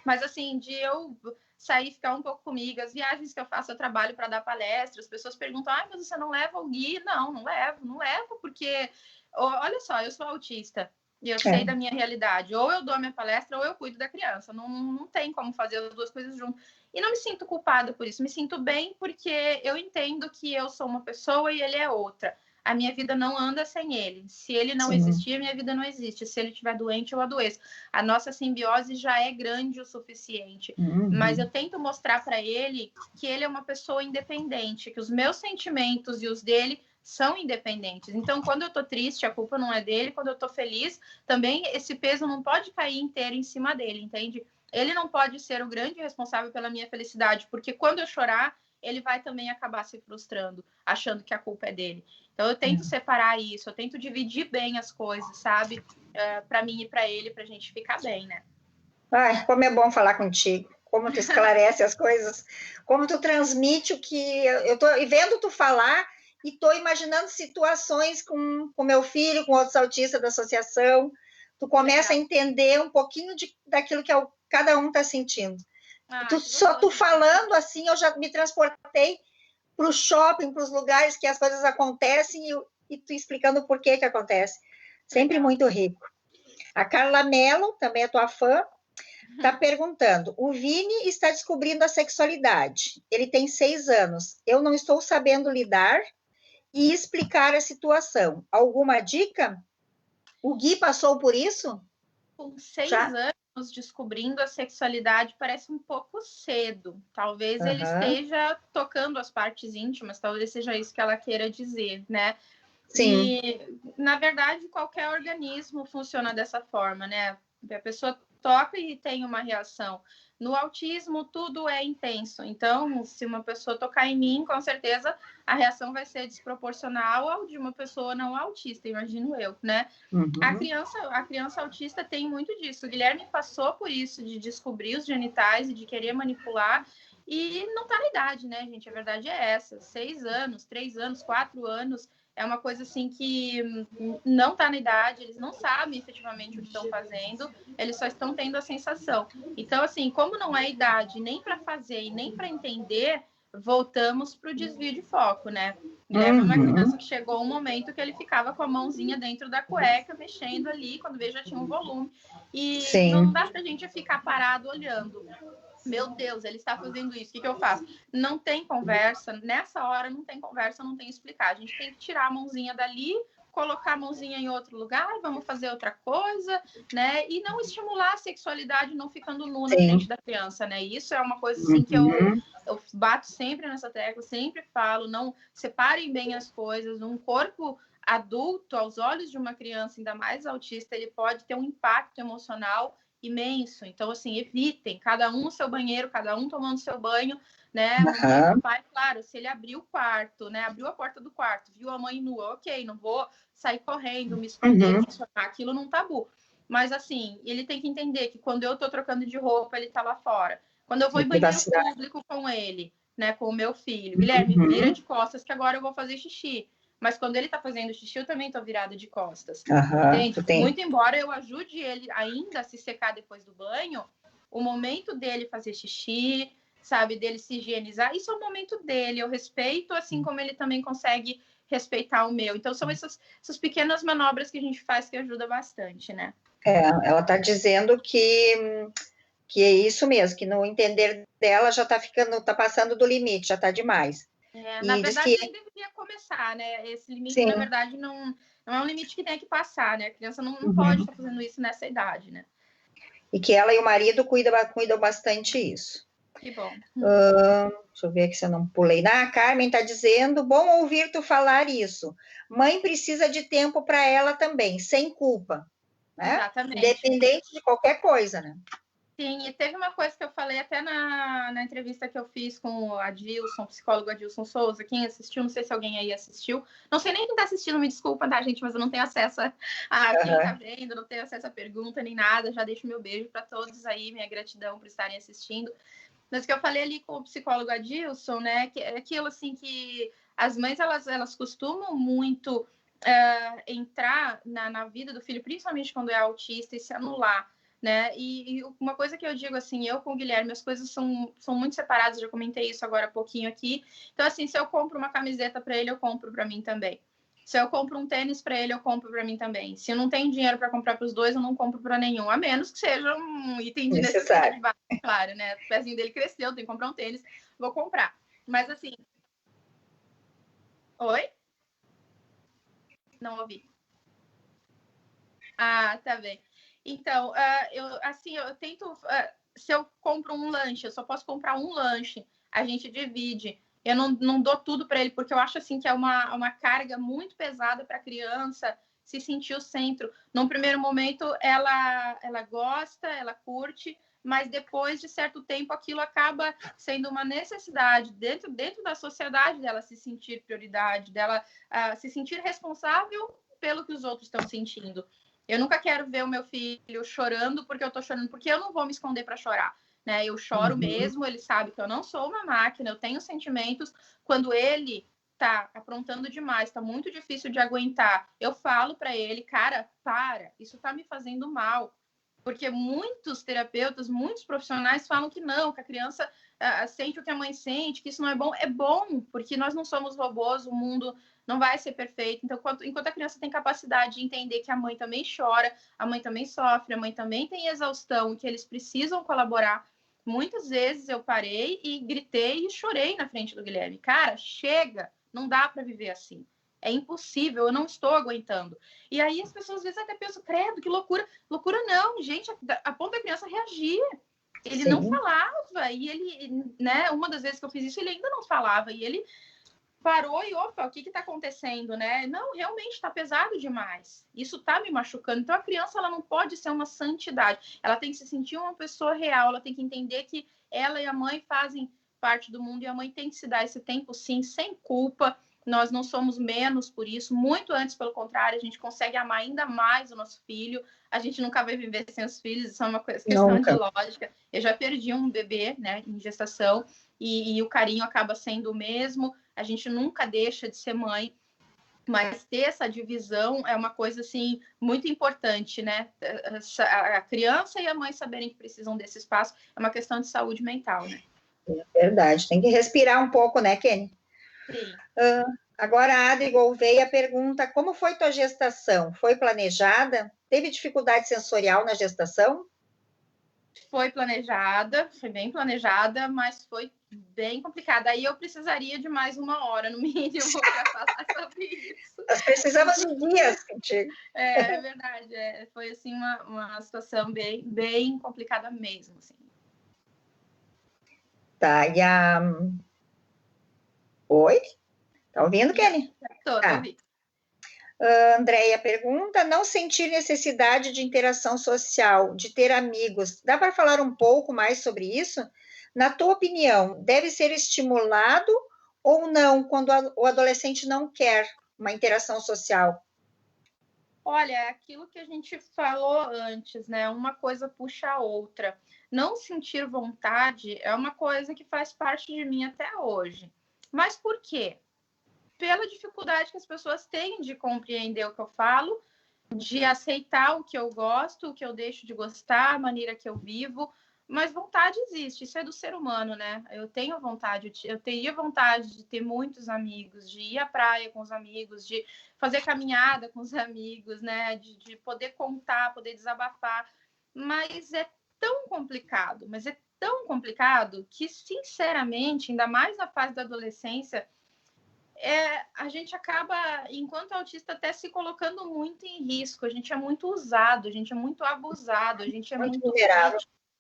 Mas, assim, de eu sair, ficar um pouco comigo, as viagens que eu faço, eu trabalho para dar palestra, as pessoas perguntam, mas você não leva o Gui? Não levo, porque, olha só, eu sou autista. E eu sei da minha realidade. Ou eu dou a minha palestra, ou eu cuido da criança. Não tem como fazer as duas coisas juntas. E não me sinto culpada por isso. Me sinto bem porque eu entendo que eu sou uma pessoa e ele é outra. A minha vida não anda sem ele. Se ele não existir, a minha vida não existe. Se ele estiver doente, eu adoeço. A nossa simbiose já é grande o suficiente. Mas eu tento mostrar para ele que ele é uma pessoa independente, que os meus sentimentos e os dele são independentes. Então, quando eu tô triste, a culpa não é dele. Quando eu tô feliz, também esse peso não pode cair inteiro em cima dele, entende? Ele não pode ser o grande responsável pela minha felicidade, porque quando eu chorar, ele vai também acabar se frustrando, achando que a culpa é dele. Então, eu tento separar isso, eu tento dividir bem as coisas, sabe? Para mim e para ele, pra gente ficar bem, né? Ai, como é bom falar contigo. Como tu esclarece as coisas, como tu transmite o que... Eu tô vendo tu falar e estou imaginando situações com meu filho, com outros autistas da associação. Tu começa a entender um pouquinho daquilo que cada um está sentindo. Tu falando assim, eu já me transportei para o shopping, para os lugares que as coisas acontecem e tu explicando por que acontece. Sempre muito rico. A Carla Mello, também é tua fã, está perguntando, o Vini está descobrindo a sexualidade. Ele tem 6 anos. Eu não estou sabendo lidar e explicar a situação. Alguma dica? O Gui passou por isso? Com 6 anos descobrindo a sexualidade parece um pouco cedo. Talvez ele esteja tocando as partes íntimas, talvez seja isso que ela queira dizer, né? Sim. E, na verdade, qualquer organismo funciona dessa forma, né? A pessoa toca e tem uma reação. No autismo, tudo é intenso. Então, se uma pessoa tocar em mim, com certeza a reação vai ser desproporcional ao de uma pessoa não autista, imagino eu, né? A criança autista tem muito disso. O Guilherme passou por isso, de descobrir os genitais e de querer manipular. E não tá na idade, né, gente? A verdade é essa. 6 anos, 3 anos, 4 anos... É uma coisa assim que não está na idade, eles não sabem efetivamente o que estão fazendo, eles só estão tendo a sensação. Então, assim, como não é idade nem para fazer e nem para entender, voltamos para o desvio de foco, né? Guilherme é uma criança que chegou um momento que ele ficava com a mãozinha dentro da cueca, mexendo ali, quando vê já tinha um volume. E não dá para a gente ficar parado olhando. Meu Deus, ele está fazendo isso, o que eu faço? Não tem conversa, nessa hora não tem conversa, não tem explicar. A gente tem que tirar a mãozinha dali, colocar a mãozinha em outro lugar, vamos fazer outra coisa, né? E não estimular a sexualidade não ficando nu na frente da criança, né? Isso é uma coisa assim que eu bato sempre nessa tecla, sempre falo, não separem bem as coisas. Um corpo adulto, aos olhos de uma criança, ainda mais autista, ele pode ter um impacto emocional imenso. Então, assim, evitem, cada um no seu banheiro, cada um tomando seu banho, né? Aham. O pai, claro, se ele abriu o quarto, né? Abriu a porta do quarto, viu a mãe nua, ok, não vou sair correndo, me esconder, transformar aquilo num tabu. Mas, assim, ele tem que entender que quando eu tô trocando de roupa, ele tá lá fora. Quando eu vou em banheiro público com ele, né, com o meu filho, Guilherme, vira de costas que agora eu vou fazer xixi. Mas quando ele tá fazendo xixi, eu também tô virada de costas. Entende? Muito embora eu ajude ele ainda a se secar depois do banho, o momento dele fazer xixi, sabe, dele se higienizar, isso é o momento dele. Eu respeito, assim como ele também consegue respeitar o meu. Então, são essas pequenas manobras que a gente faz que ajuda bastante, né? Ela tá dizendo que é isso mesmo, que no entender dela já tá passando do limite, já tá demais. Na verdade, nem deveria começar, né? Esse limite, sim, na verdade, não é um limite que tem que passar, né? A criança não pode estar fazendo isso nessa idade, né? E que ela e o marido cuidam bastante isso. Que bom. Deixa eu ver aqui se eu não pulei. A Carmen está dizendo, bom ouvir tu falar isso. Mãe precisa de tempo para ela também, sem culpa. Né? Exatamente. Independente de qualquer coisa, né? Sim, e teve uma coisa que eu falei até na entrevista que eu fiz com o Adilson, o psicólogo Adilson Souza. Quem assistiu, não sei se alguém aí assistiu. Não sei nem quem está assistindo, me desculpa, tá, gente? Mas eu não tenho acesso a quem está vendo, não tenho acesso a pergunta nem nada. Já deixo meu beijo para todos aí, minha gratidão por estarem assistindo. Mas que eu falei ali com o psicólogo Adilson, né? Que é aquilo assim que as mães elas costumam muito entrar na vida do filho, principalmente quando é autista, e se anular. Né? E uma coisa que eu digo assim, eu com o Guilherme, as coisas são muito separadas, já comentei isso agora há pouquinho aqui. Então, assim, se eu compro uma camiseta para ele, eu compro para mim também. Se eu compro um tênis para ele, eu compro para mim também. Se eu não tenho dinheiro para comprar para os dois, eu não compro para nenhum, a menos que seja um item de necessidade básica, claro, né? O pezinho dele cresceu, tem que comprar um tênis, vou comprar. Mas assim. Oi? Não ouvi. Ah, tá bem. Então, eu tento. Se eu compro um lanche, eu só posso comprar um lanche. A gente divide. Eu não dou tudo para ele, porque eu acho assim que é uma carga muito pesada para a criança se sentir o centro. Num primeiro momento, ela gosta, ela curte, mas depois de certo tempo, aquilo acaba sendo uma necessidade dentro da sociedade dela se sentir prioridade, dela se sentir responsável pelo que os outros estão sentindo. Eu nunca quero ver o meu filho chorando porque eu tô chorando, porque eu não vou me esconder para chorar, né? Eu choro mesmo, ele sabe que eu não sou uma máquina, eu tenho sentimentos. Quando ele tá aprontando demais, tá muito difícil de aguentar, eu falo para ele, cara, para, isso tá me fazendo mal. Porque muitos terapeutas, muitos profissionais falam que não, que a criança sente o que a mãe sente, que isso não é bom. É bom, porque nós não somos robôs, o mundo não vai ser perfeito. Então, enquanto a criança tem capacidade de entender que a mãe também chora, a mãe também sofre, a mãe também tem exaustão, que eles precisam colaborar. Muitas vezes eu parei e gritei e chorei na frente do Guilherme. Cara, chega, não dá para viver assim. É impossível, eu não estou aguentando. E aí as pessoas às vezes até pensam, credo, que loucura. Loucura não, gente, a ponto da criança reagir. Ele não falava, e ele, né, uma das vezes que eu fiz isso, ele ainda não falava, e ele parou e, opa, o que está acontecendo, né? Não, realmente está pesado demais. Isso está me machucando. Então, a criança, ela não pode ser uma santidade. Ela tem que se sentir uma pessoa real, ela tem que entender que ela e a mãe fazem parte do mundo, e a mãe tem que se dar esse tempo, sim, sem culpa. Nós não somos menos por isso, muito antes, pelo contrário, a gente consegue amar ainda mais o nosso filho. A gente nunca vai viver sem os filhos, isso é uma questão de lógica. Eu já perdi um bebê, né, em gestação, e o carinho acaba sendo o mesmo. A gente nunca deixa de ser mãe, mas ter essa divisão é uma coisa, assim, muito importante, né? A criança e a mãe saberem que precisam desse espaço é uma questão de saúde mental, né? É verdade, tem que respirar um pouco, né, Kenny? Sim. Agora a Adri Gouveia pergunta, como foi tua gestação? Foi planejada? Teve dificuldade sensorial na gestação? Foi planejada, foi bem planejada, mas foi bem complicada. Aí eu precisaria de mais 1 hora, no mínimo, para falar sobre isso. Nós precisamos de dias contigo. É verdade. Foi, assim, uma situação bem complicada mesmo, assim. Tá, e a... Oi? Tá ouvindo, Kelly? Tô ouvindo. Andréia pergunta, não sentir necessidade de interação social, de ter amigos. Dá para falar um pouco mais sobre isso? Na tua opinião, deve ser estimulado ou não quando o adolescente não quer uma interação social? Olha, é aquilo que a gente falou antes, né? Uma coisa puxa a outra. Não sentir vontade é uma coisa que faz parte de mim até hoje. Mas por quê? Pela dificuldade que as pessoas têm de compreender o que eu falo, de aceitar o que eu gosto, o que eu deixo de gostar, a maneira que eu vivo. Mas vontade existe, isso é do ser humano, né? Eu tenho vontade, eu teria vontade de ter muitos amigos, de ir à praia com os amigos, de fazer caminhada com os amigos, né? De poder contar, poder desabafar. Mas é tão complicado, que, sinceramente, ainda mais na fase da adolescência, a gente acaba, enquanto autista, até se colocando muito em risco. A gente é muito usado, a gente é muito abusado, a gente é muito vulnerável.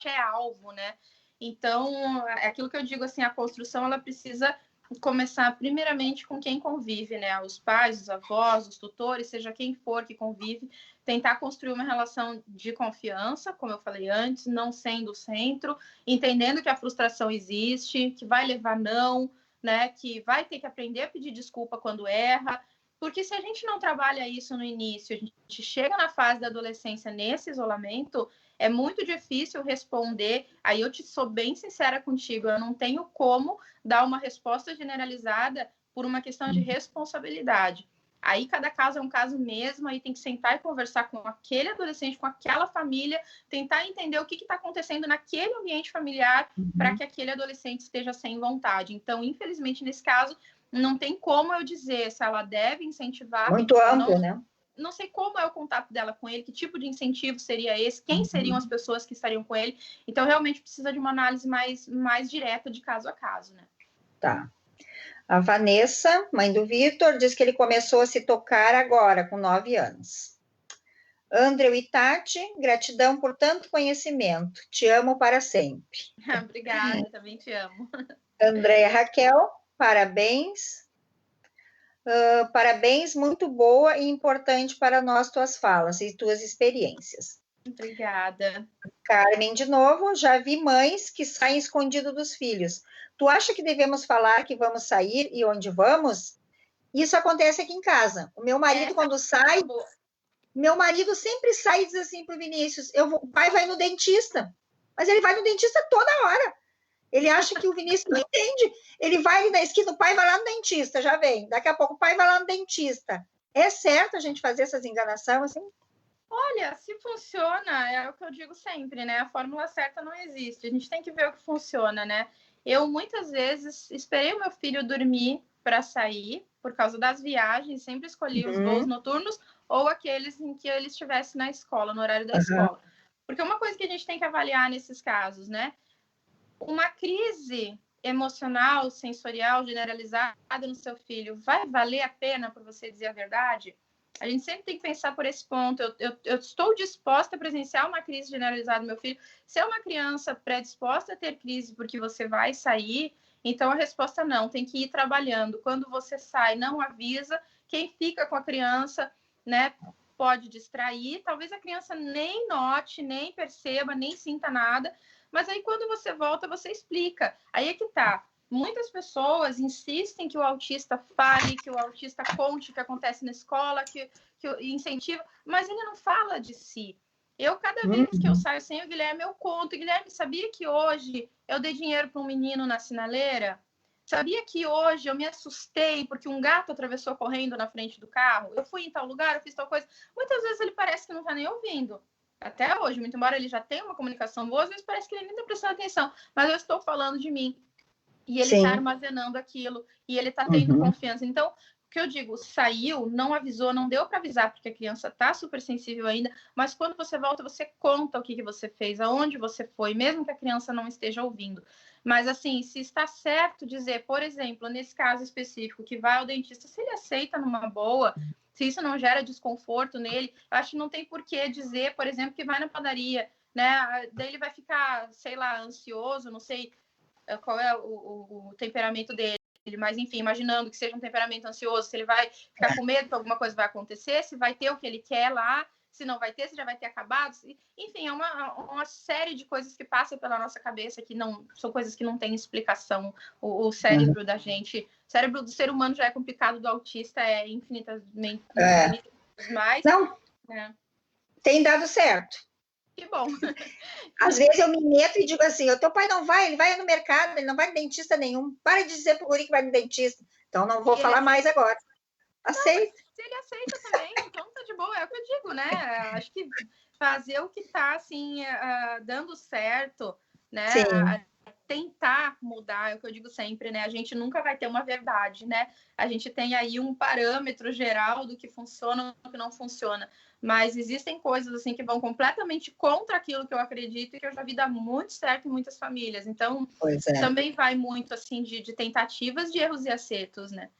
é alvo, né? Então, é aquilo que eu digo, assim, a construção, ela precisa começar primeiramente com quem convive, né? Os pais, os avós, os tutores, seja quem for que convive, tentar construir uma relação de confiança, como eu falei antes, não sendo o centro, entendendo que a frustração existe, que vai levar não, né? Que vai ter que aprender a pedir desculpa quando erra, porque se a gente não trabalha isso no início, a gente chega na fase da adolescência nesse isolamento, é muito difícil responder. Aí eu sou bem sincera contigo, eu não tenho como dar uma resposta generalizada por uma questão de responsabilidade. Aí cada caso é um caso mesmo, aí tem que sentar e conversar com aquele adolescente, com aquela família, tentar entender o que está acontecendo naquele ambiente familiar para que aquele adolescente esteja sem vontade. Então, infelizmente, nesse caso, não tem como eu dizer se ela deve incentivar. Muito amplo, né? Não sei como é o contato dela com ele, que tipo de incentivo seria esse, quem seriam as pessoas que estariam com ele. Então, realmente precisa de uma análise mais direta de caso a caso, né? Tá. A Vanessa, mãe do Vitor, diz que ele começou a se tocar agora, com 9 anos. Andreu e Tati, gratidão por tanto conhecimento. Te amo para sempre. Obrigada, também te amo. Andréia Raquel, parabéns. Parabéns, muito boa e importante para nós tuas falas e tuas experiências. Obrigada. Carmen, de novo, já vi mães que saem escondido dos filhos. Tu acha que devemos falar que vamos sair e onde vamos? Isso acontece aqui em casa. O meu marido, quando sai, meu marido sempre sai e diz assim para o Vinícius, o pai vai no dentista, mas ele vai no dentista toda hora. Ele acha que o Vinícius não entende. Ele vai ali na esquina, o pai vai lá no dentista, já vem. Daqui a pouco o pai vai lá no dentista. É certo a gente fazer essas enganações assim? Olha, se funciona, é o que eu digo sempre, né? A fórmula certa não existe. A gente tem que ver o que funciona, né? Eu, muitas vezes, esperei o meu filho dormir para sair, por causa das viagens, sempre escolhi os voos noturnos ou aqueles em que ele estivesse na escola, no horário da escola. Porque uma coisa que a gente tem que avaliar nesses casos, né? Uma crise emocional, sensorial, generalizada no seu filho, vai valer a pena por você dizer a verdade? A gente sempre tem que pensar por esse ponto. Eu estou disposta a presenciar uma crise generalizada do meu filho. Se é uma criança predisposta a ter crise porque você vai sair, então a resposta não, tem que ir trabalhando. Quando você sai, não avisa. Quem fica com a criança, né, pode distrair. Talvez a criança nem note, nem perceba, nem sinta nada. Mas aí quando você volta, você explica. Aí é que tá. Muitas pessoas insistem que o autista fale, que o autista conte o que acontece na escola, que incentiva, mas ele não fala de si. Eu, cada vez que eu saio sem o Guilherme, eu conto. Guilherme, sabia que hoje eu dei dinheiro para um menino na sinaleira? Sabia que hoje eu me assustei porque um gato atravessou correndo na frente do carro? Eu fui em tal lugar, eu fiz tal coisa. Muitas vezes ele parece que não está nem ouvindo. Até hoje, muito embora ele já tenha uma comunicação boa, às vezes parece que ele nem está prestando atenção. Mas eu estou falando de mim. E ele está armazenando aquilo, e ele está tendo confiança. Então, o que eu digo, saiu, não avisou, não deu para avisar, porque a criança está super sensível ainda, mas quando você volta, você conta o que você fez, aonde você foi, mesmo que a criança não esteja ouvindo. Mas, assim, se está certo dizer, por exemplo, nesse caso específico, que vai ao dentista, se ele aceita numa boa, se isso não gera desconforto nele, eu acho que não tem por que dizer, por exemplo, que vai na padaria, né? Daí ele vai ficar, sei lá, ansioso, não sei qual é o temperamento dele. mas enfim, imaginando que seja um temperamento ansioso, se ele vai ficar com medo que alguma coisa vai acontecer, se vai ter o que ele quer lá, se não vai ter, se já vai ter acabado. Enfim, é uma série de coisas que passam pela nossa cabeça que não são coisas que não têm explicação. O cérebro da gente, o cérebro do ser humano já é complicado, do autista é infinitamente mais. Não, tem dado certo. Que bom. Às vezes eu me meto e digo assim, o teu pai não vai, ele vai no mercado, ele não vai no dentista nenhum. Para de dizer pro guri que vai no dentista. Então não vou falar mais agora. Aceita. Se ele aceita também, então tá de boa, é o que eu digo, né? Acho que fazer o que tá, assim, dando certo, né? Tentar mudar, é o que eu digo sempre, né? A gente nunca vai ter uma verdade, né? A gente tem aí um parâmetro geral do que funciona e do que não funciona. Mas existem coisas, assim, que vão completamente contra aquilo que eu acredito e que eu já vi dar muito certo em muitas famílias. Então, também vai muito, assim, de tentativas, de erros e acertos, né?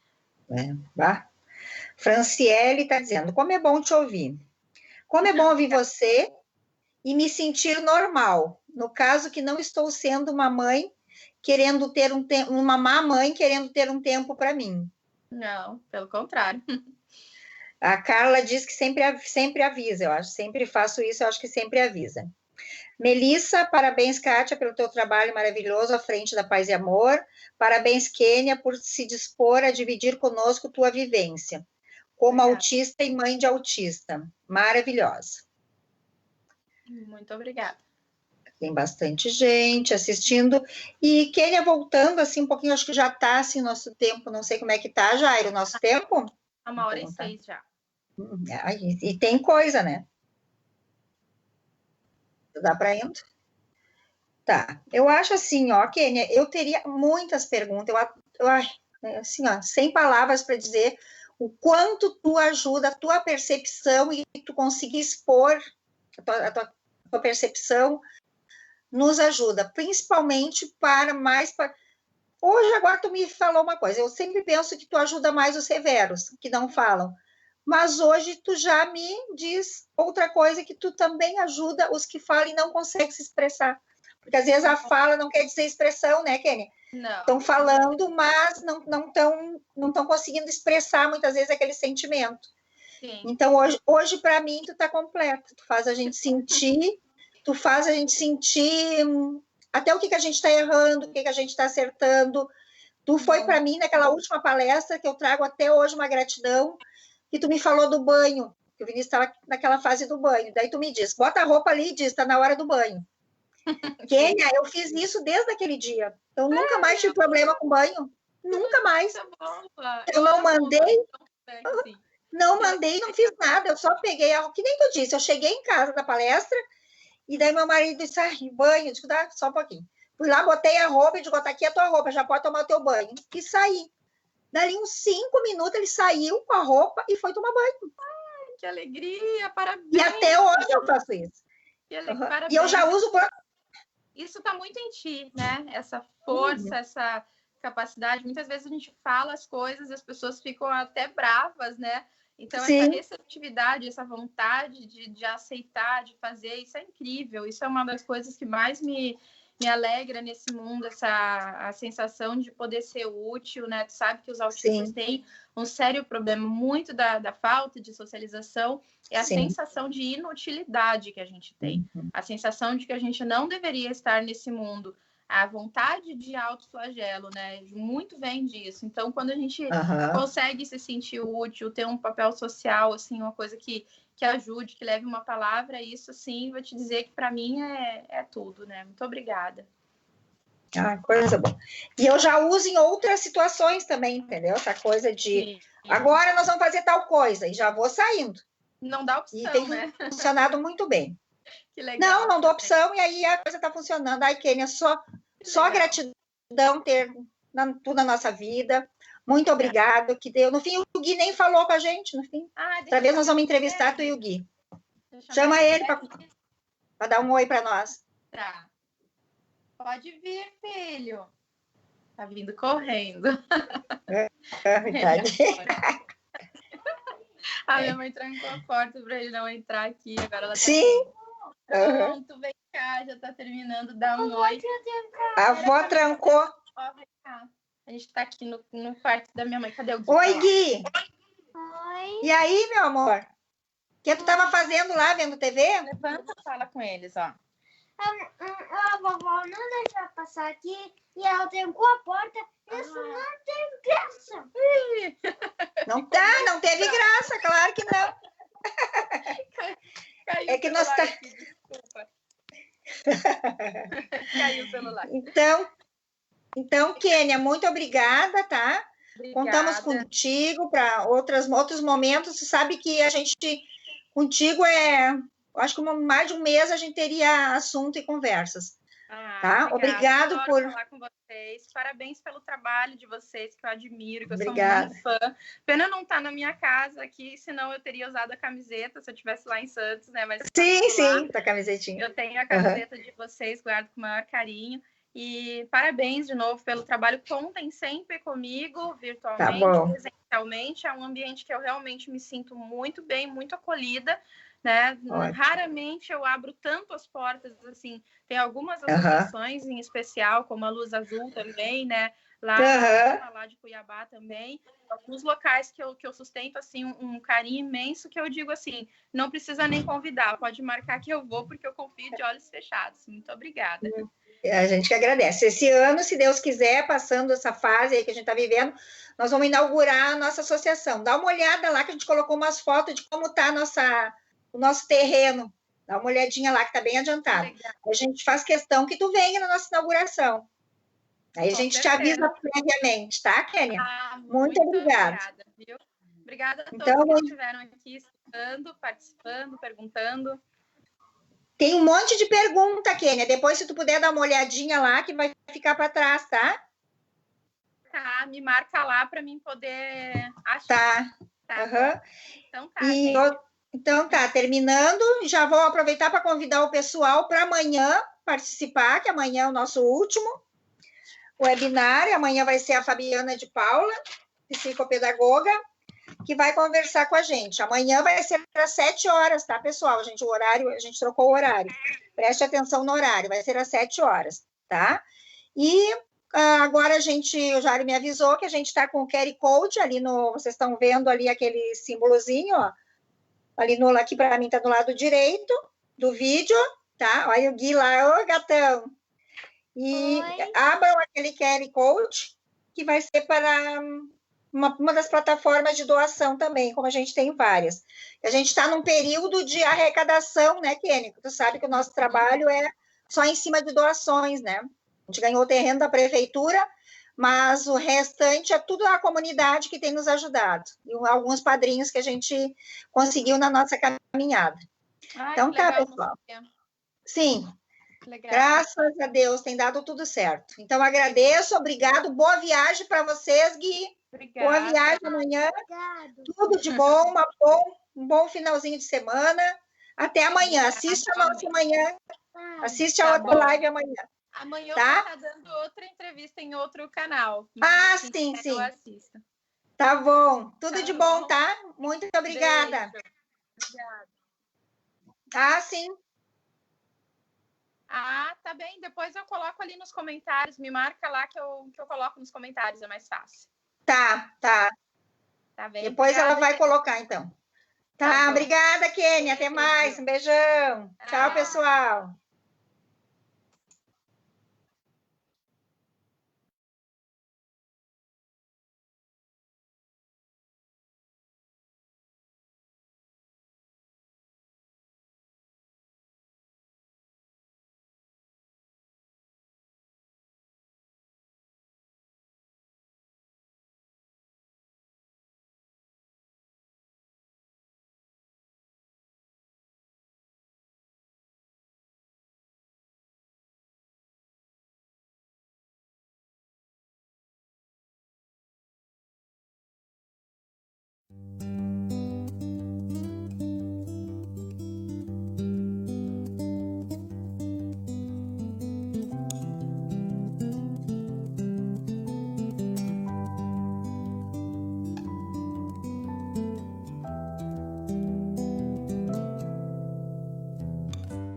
Franciele está dizendo, como é bom te ouvir. Como é bom ouvir você e me sentir normal. No caso que não estou sendo uma mãe querendo ter uma má mãe querendo ter um tempo para mim. Não, pelo contrário. A Carla diz que sempre avisa, eu acho, sempre faço isso, eu acho que sempre avisa. Melissa, parabéns, Kátia, pelo teu trabalho maravilhoso à frente da Paz e Amor. Parabéns, Kênia, por se dispor a dividir conosco tua vivência. Como autista e mãe de autista. Maravilhosa. Muito obrigada. Tem bastante gente assistindo. E, Kênia, voltando assim um pouquinho, acho que já está assim, nosso tempo, não sei como é que está, Jairo, o nosso tempo? 1h06 já. E tem coisa, né? Dá para indo? Tá. Eu acho assim, ó, Kênia, eu teria muitas perguntas. Assim, ó, sem palavras para dizer o quanto tu ajuda, a tua percepção e tu conseguir expor a tua percepção nos ajuda, principalmente Hoje, agora, tu me falou uma coisa, eu sempre penso que tu ajuda mais os severos, que não falam, mas hoje tu já me diz outra coisa, que tu também ajuda os que falam e não conseguem se expressar, porque às vezes a fala não quer dizer expressão, né, Kênia? Não. Estão falando, mas não estão conseguindo expressar muitas vezes aquele sentimento. Sim. Então, hoje para mim, tu tá completa, tu faz a gente sentir, até o que a gente está errando, o que a gente está acertando. Tu foi para mim naquela última palestra, que eu trago até hoje uma gratidão, que tu me falou do banho, que o Vinícius estava naquela fase do banho. Daí tu me diz, bota a roupa ali e diz, está na hora do banho. Kênia, eu fiz isso desde aquele dia. Eu nunca mais tive problema com banho. Nunca mais. Eu não mandei. Não mandei, não fiz nada. Eu só peguei, que nem tu disse, eu cheguei em casa da palestra, e daí meu marido disse, banho, eu disse, dá só um pouquinho. Fui lá, botei a roupa, e digo, tá aqui a tua roupa, já pode tomar o teu banho. E saí. Dali uns 5 minutos, ele saiu com a roupa e foi tomar banho. Ai, que alegria, parabéns. E até hoje eu faço isso. Parabéns. E eu já uso... Isso está muito em ti, né? Essa força, essa capacidade. Muitas vezes a gente fala as coisas e as pessoas ficam até bravas, né? Então, essa receptividade, essa vontade de aceitar, de fazer, isso é incrível. Isso é uma das coisas que mais me alegra nesse mundo, a sensação de poder ser útil, né? Tu sabe que os autistas têm um sério problema, muito da falta de socialização, é a sensação de inutilidade que a gente tem, a sensação de que a gente não deveria estar nesse mundo, a vontade de autoflagelo, né? Muito vem disso. Então, quando a gente consegue se sentir útil, ter um papel social, assim, uma coisa que ajude, que leve uma palavra, isso, sim, vou te dizer que para mim é tudo, né? Muito obrigada. Coisa boa. E eu já uso em outras situações também, entendeu? Essa coisa de, agora nós vamos fazer tal coisa, e já vou saindo. Não dá opção, e tem funcionado muito bem. Que legal. Não dou opção, e aí a coisa está funcionando. Ai, Kênia, só gratidão ter tudo na nossa vida. Muito obrigado. Que deu. No fim, o Gui nem falou com a gente, no fim. Outra vez nós vamos entrevistar tu e o Gui. Chama ele para dar um oi para nós. Tá. Pode vir, filho. Tá vindo correndo. Verdade. A minha mãe trancou a porta para ele não entrar aqui. Agora ela tá pronto, vem cá, já tá terminando. Dá um oi. A avó trancou. Ó, vem cá. A gente tá aqui no quarto da minha mãe. Cadê o Gui? Oi, Gui! Oi. E aí, meu amor? O que tu tava fazendo lá, vendo TV? Levanta e fala com eles, ó. A vovó não deixou eu passar aqui e ela trancou a porta. Isso não tem graça. Não teve graça, claro que não. Caiu É que o nós celular tá- aqui, desculpa. Caiu o celular. Então, Kênia, muito obrigada, tá? Obrigada. Contamos contigo para outros momentos. Você sabe que a gente, contigo, eu acho que mais de um mês a gente teria assunto e conversas. Tá? Obrigado por falar com vocês. Parabéns pelo trabalho de vocês, que eu admiro, que Obrigada. Eu sou muito fã. Pena não estar na minha casa aqui, senão eu teria usado a camiseta se eu estivesse lá em Santos, né? Mas sim, tá camisetinha. Eu tenho a camiseta de vocês, guardo com o maior carinho. E parabéns de novo pelo trabalho. Contem sempre comigo, virtualmente, presencialmente. É um ambiente que eu realmente me sinto muito bem, muito acolhida, né? Ótimo. Raramente eu abro tanto as portas, assim. Tem algumas associações em especial, como a Luz Azul também, né? Lá de Cuiabá também. Alguns locais que eu sustento, assim, um carinho imenso, que eu digo assim, não precisa nem convidar, pode marcar que eu vou, porque eu confio de olhos fechados. Muito obrigada. A gente que agradece. Esse ano, se Deus quiser, passando essa fase aí que a gente está vivendo, nós vamos inaugurar a nossa associação. Dá uma olhada lá, que a gente colocou umas fotos de como está o nosso terreno. Dá uma olhadinha lá, que está bem adiantado. Legal. A gente faz questão que tu venha na nossa inauguração. Aí a gente te avisa previamente, tá, Kênia? Muito obrigada. Viu? Obrigada a todos que estiveram aqui escutando, participando, perguntando. Tem um monte de pergunta, Kênia. Depois, se tu puder dar uma olhadinha lá, que vai ficar para trás, tá? Tá, me marca lá para mim poder achar. Tá. Então tá. Então tá, terminando. Já vou aproveitar para convidar o pessoal para amanhã participar, que amanhã é o nosso último webinar. Amanhã vai ser a Fabiana de Paula, psicopedagoga, que vai conversar com a gente. Amanhã vai ser às 7 horas, tá, pessoal? A gente trocou o horário. Preste atenção no horário, vai ser às 7 horas, tá? E agora o Jário me avisou que a gente está com o QR Code ali vocês estão vendo ali aquele símbolozinho, ó. Aqui para mim tá do lado direito do vídeo, tá? Olha o Gui lá, ô gatão. E abram aquele QR Code, que vai ser para uma das plataformas de doação também, como a gente tem várias. A gente está num período de arrecadação, né, Kênia? Tu sabe que o nosso trabalho é só em cima de doações, né? A gente ganhou o terreno da prefeitura, mas o restante é tudo a comunidade que tem nos ajudado. E alguns padrinhos que a gente conseguiu na nossa caminhada. Então tá, legal, pessoal. Sim. Legal. Graças a Deus, tem dado tudo certo. Então, agradeço, obrigado. Boa viagem para vocês, Gui. Obrigada. Boa viagem amanhã. Obrigado. Tudo de bom, um bom finalzinho de semana. Até amanhã. Assista a nossa amanhã. Assiste a outra live amanhã. Amanhã tá? eu vou estar dando outra entrevista em outro canal. Sim. Tá bom. Tudo de bom, tá? Muito obrigada. Obrigada. Sim. Tá bem. Depois eu coloco ali nos comentários. Me marca lá que eu coloco nos comentários. É mais fácil. Tá. Tá bem. Depois ela vai colocar, então. Tá, obrigada, Kênia. Até mais. Um beijão. Tchau, pessoal.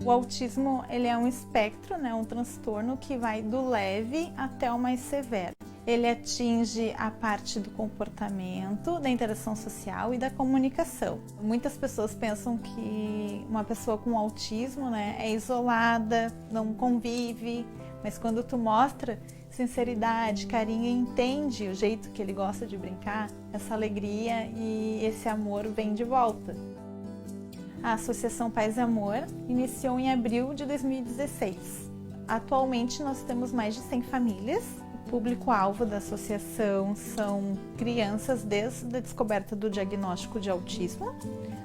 O autismo, ele é um espectro, né, um transtorno que vai do leve até o mais severo. Ele atinge a parte do comportamento, da interação social e da comunicação. Muitas pessoas pensam que uma pessoa com autismo, né, é isolada, não convive, mas quando tu mostra sinceridade, carinho e entende o jeito que ele gosta de brincar, essa alegria e esse amor vem de volta. A Associação Paz e Amor iniciou em abril de 2016. Atualmente nós temos mais de 100 famílias. O público-alvo da associação são crianças desde a descoberta do diagnóstico de autismo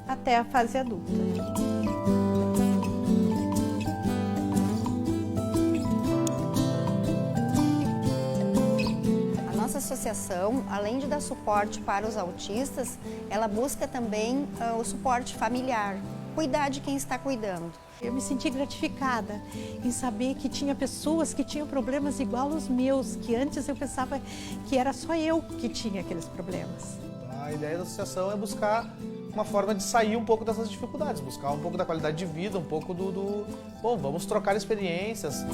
até a fase adulta. Nossa associação, além de dar suporte para os autistas, ela busca também o suporte familiar, cuidar de quem está cuidando. Eu me senti gratificada em saber que tinha pessoas que tinham problemas igual aos meus, que antes eu pensava que era só eu que tinha aqueles problemas. A ideia da associação é buscar uma forma de sair um pouco dessas dificuldades, buscar um pouco da qualidade de vida, um pouco bom, vamos trocar experiências.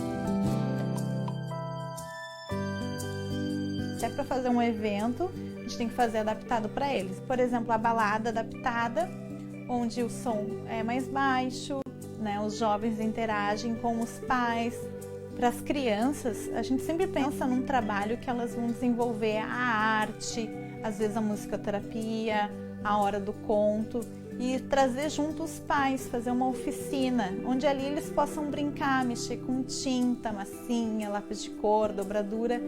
Se é para fazer um evento, a gente tem que fazer adaptado para eles. Por exemplo, a balada adaptada, onde o som é mais baixo, né? Os jovens interagem com os pais. Para as crianças, a gente sempre pensa num trabalho que elas vão desenvolver a arte, às vezes a musicoterapia, a hora do conto, e trazer junto os pais, fazer uma oficina, onde ali eles possam brincar, mexer com tinta, massinha, lápis de cor, dobradura.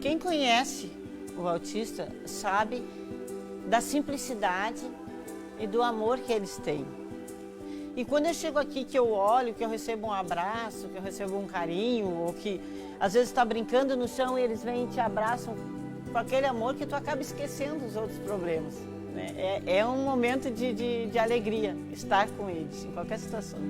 Quem conhece o autista sabe da simplicidade e do amor que eles têm. E quando eu chego aqui, que eu olho, que eu recebo um abraço, que eu recebo um carinho, ou que às vezes está brincando no chão e eles vêm e te abraçam com aquele amor que tu acaba esquecendo os outros problemas, né? É um momento de alegria estar com eles, em qualquer situação.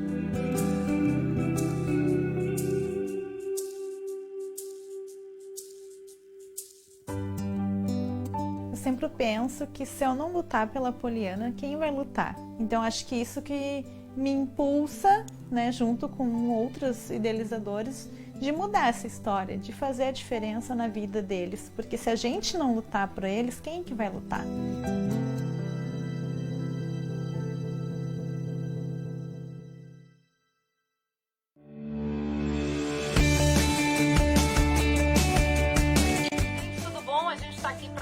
Eu sempre penso que se eu não lutar pela Poliana, quem vai lutar? Então acho que isso que me impulsa, né, junto com outros idealizadores, de mudar essa história, de fazer a diferença na vida deles, porque se a gente não lutar por eles, quem é que vai lutar?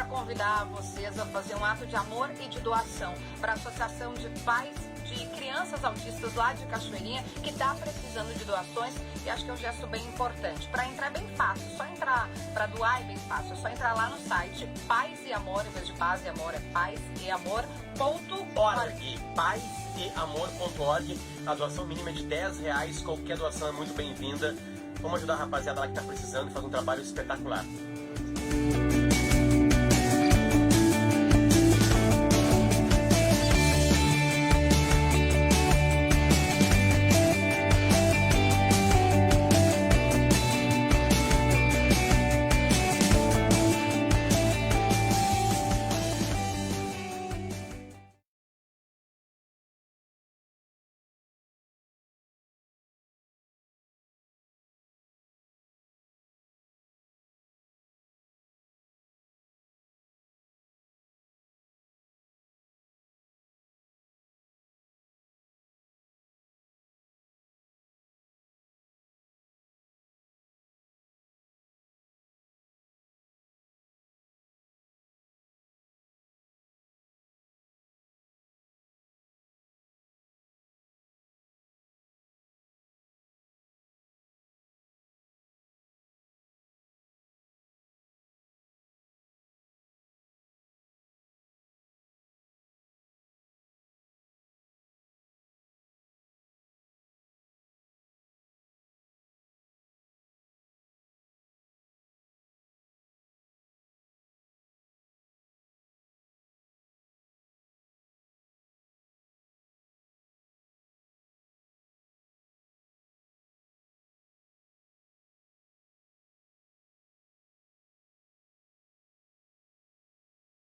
Convidar vocês a fazer um ato de amor e de doação para a Associação de Pais de Crianças Autistas lá de Cachoeirinha, que está precisando de doações, e acho que é um gesto bem importante. Para entrar é bem fácil, só entrar, para doar é bem fácil, é só entrar lá no site Paz e Amor, em vez de Paz e Amor é paiseamor.org. Paiseamor.org. A doação mínima é de R$10, qualquer doação é muito bem-vinda. Vamos ajudar a rapaziada lá que está precisando e fazer um trabalho espetacular.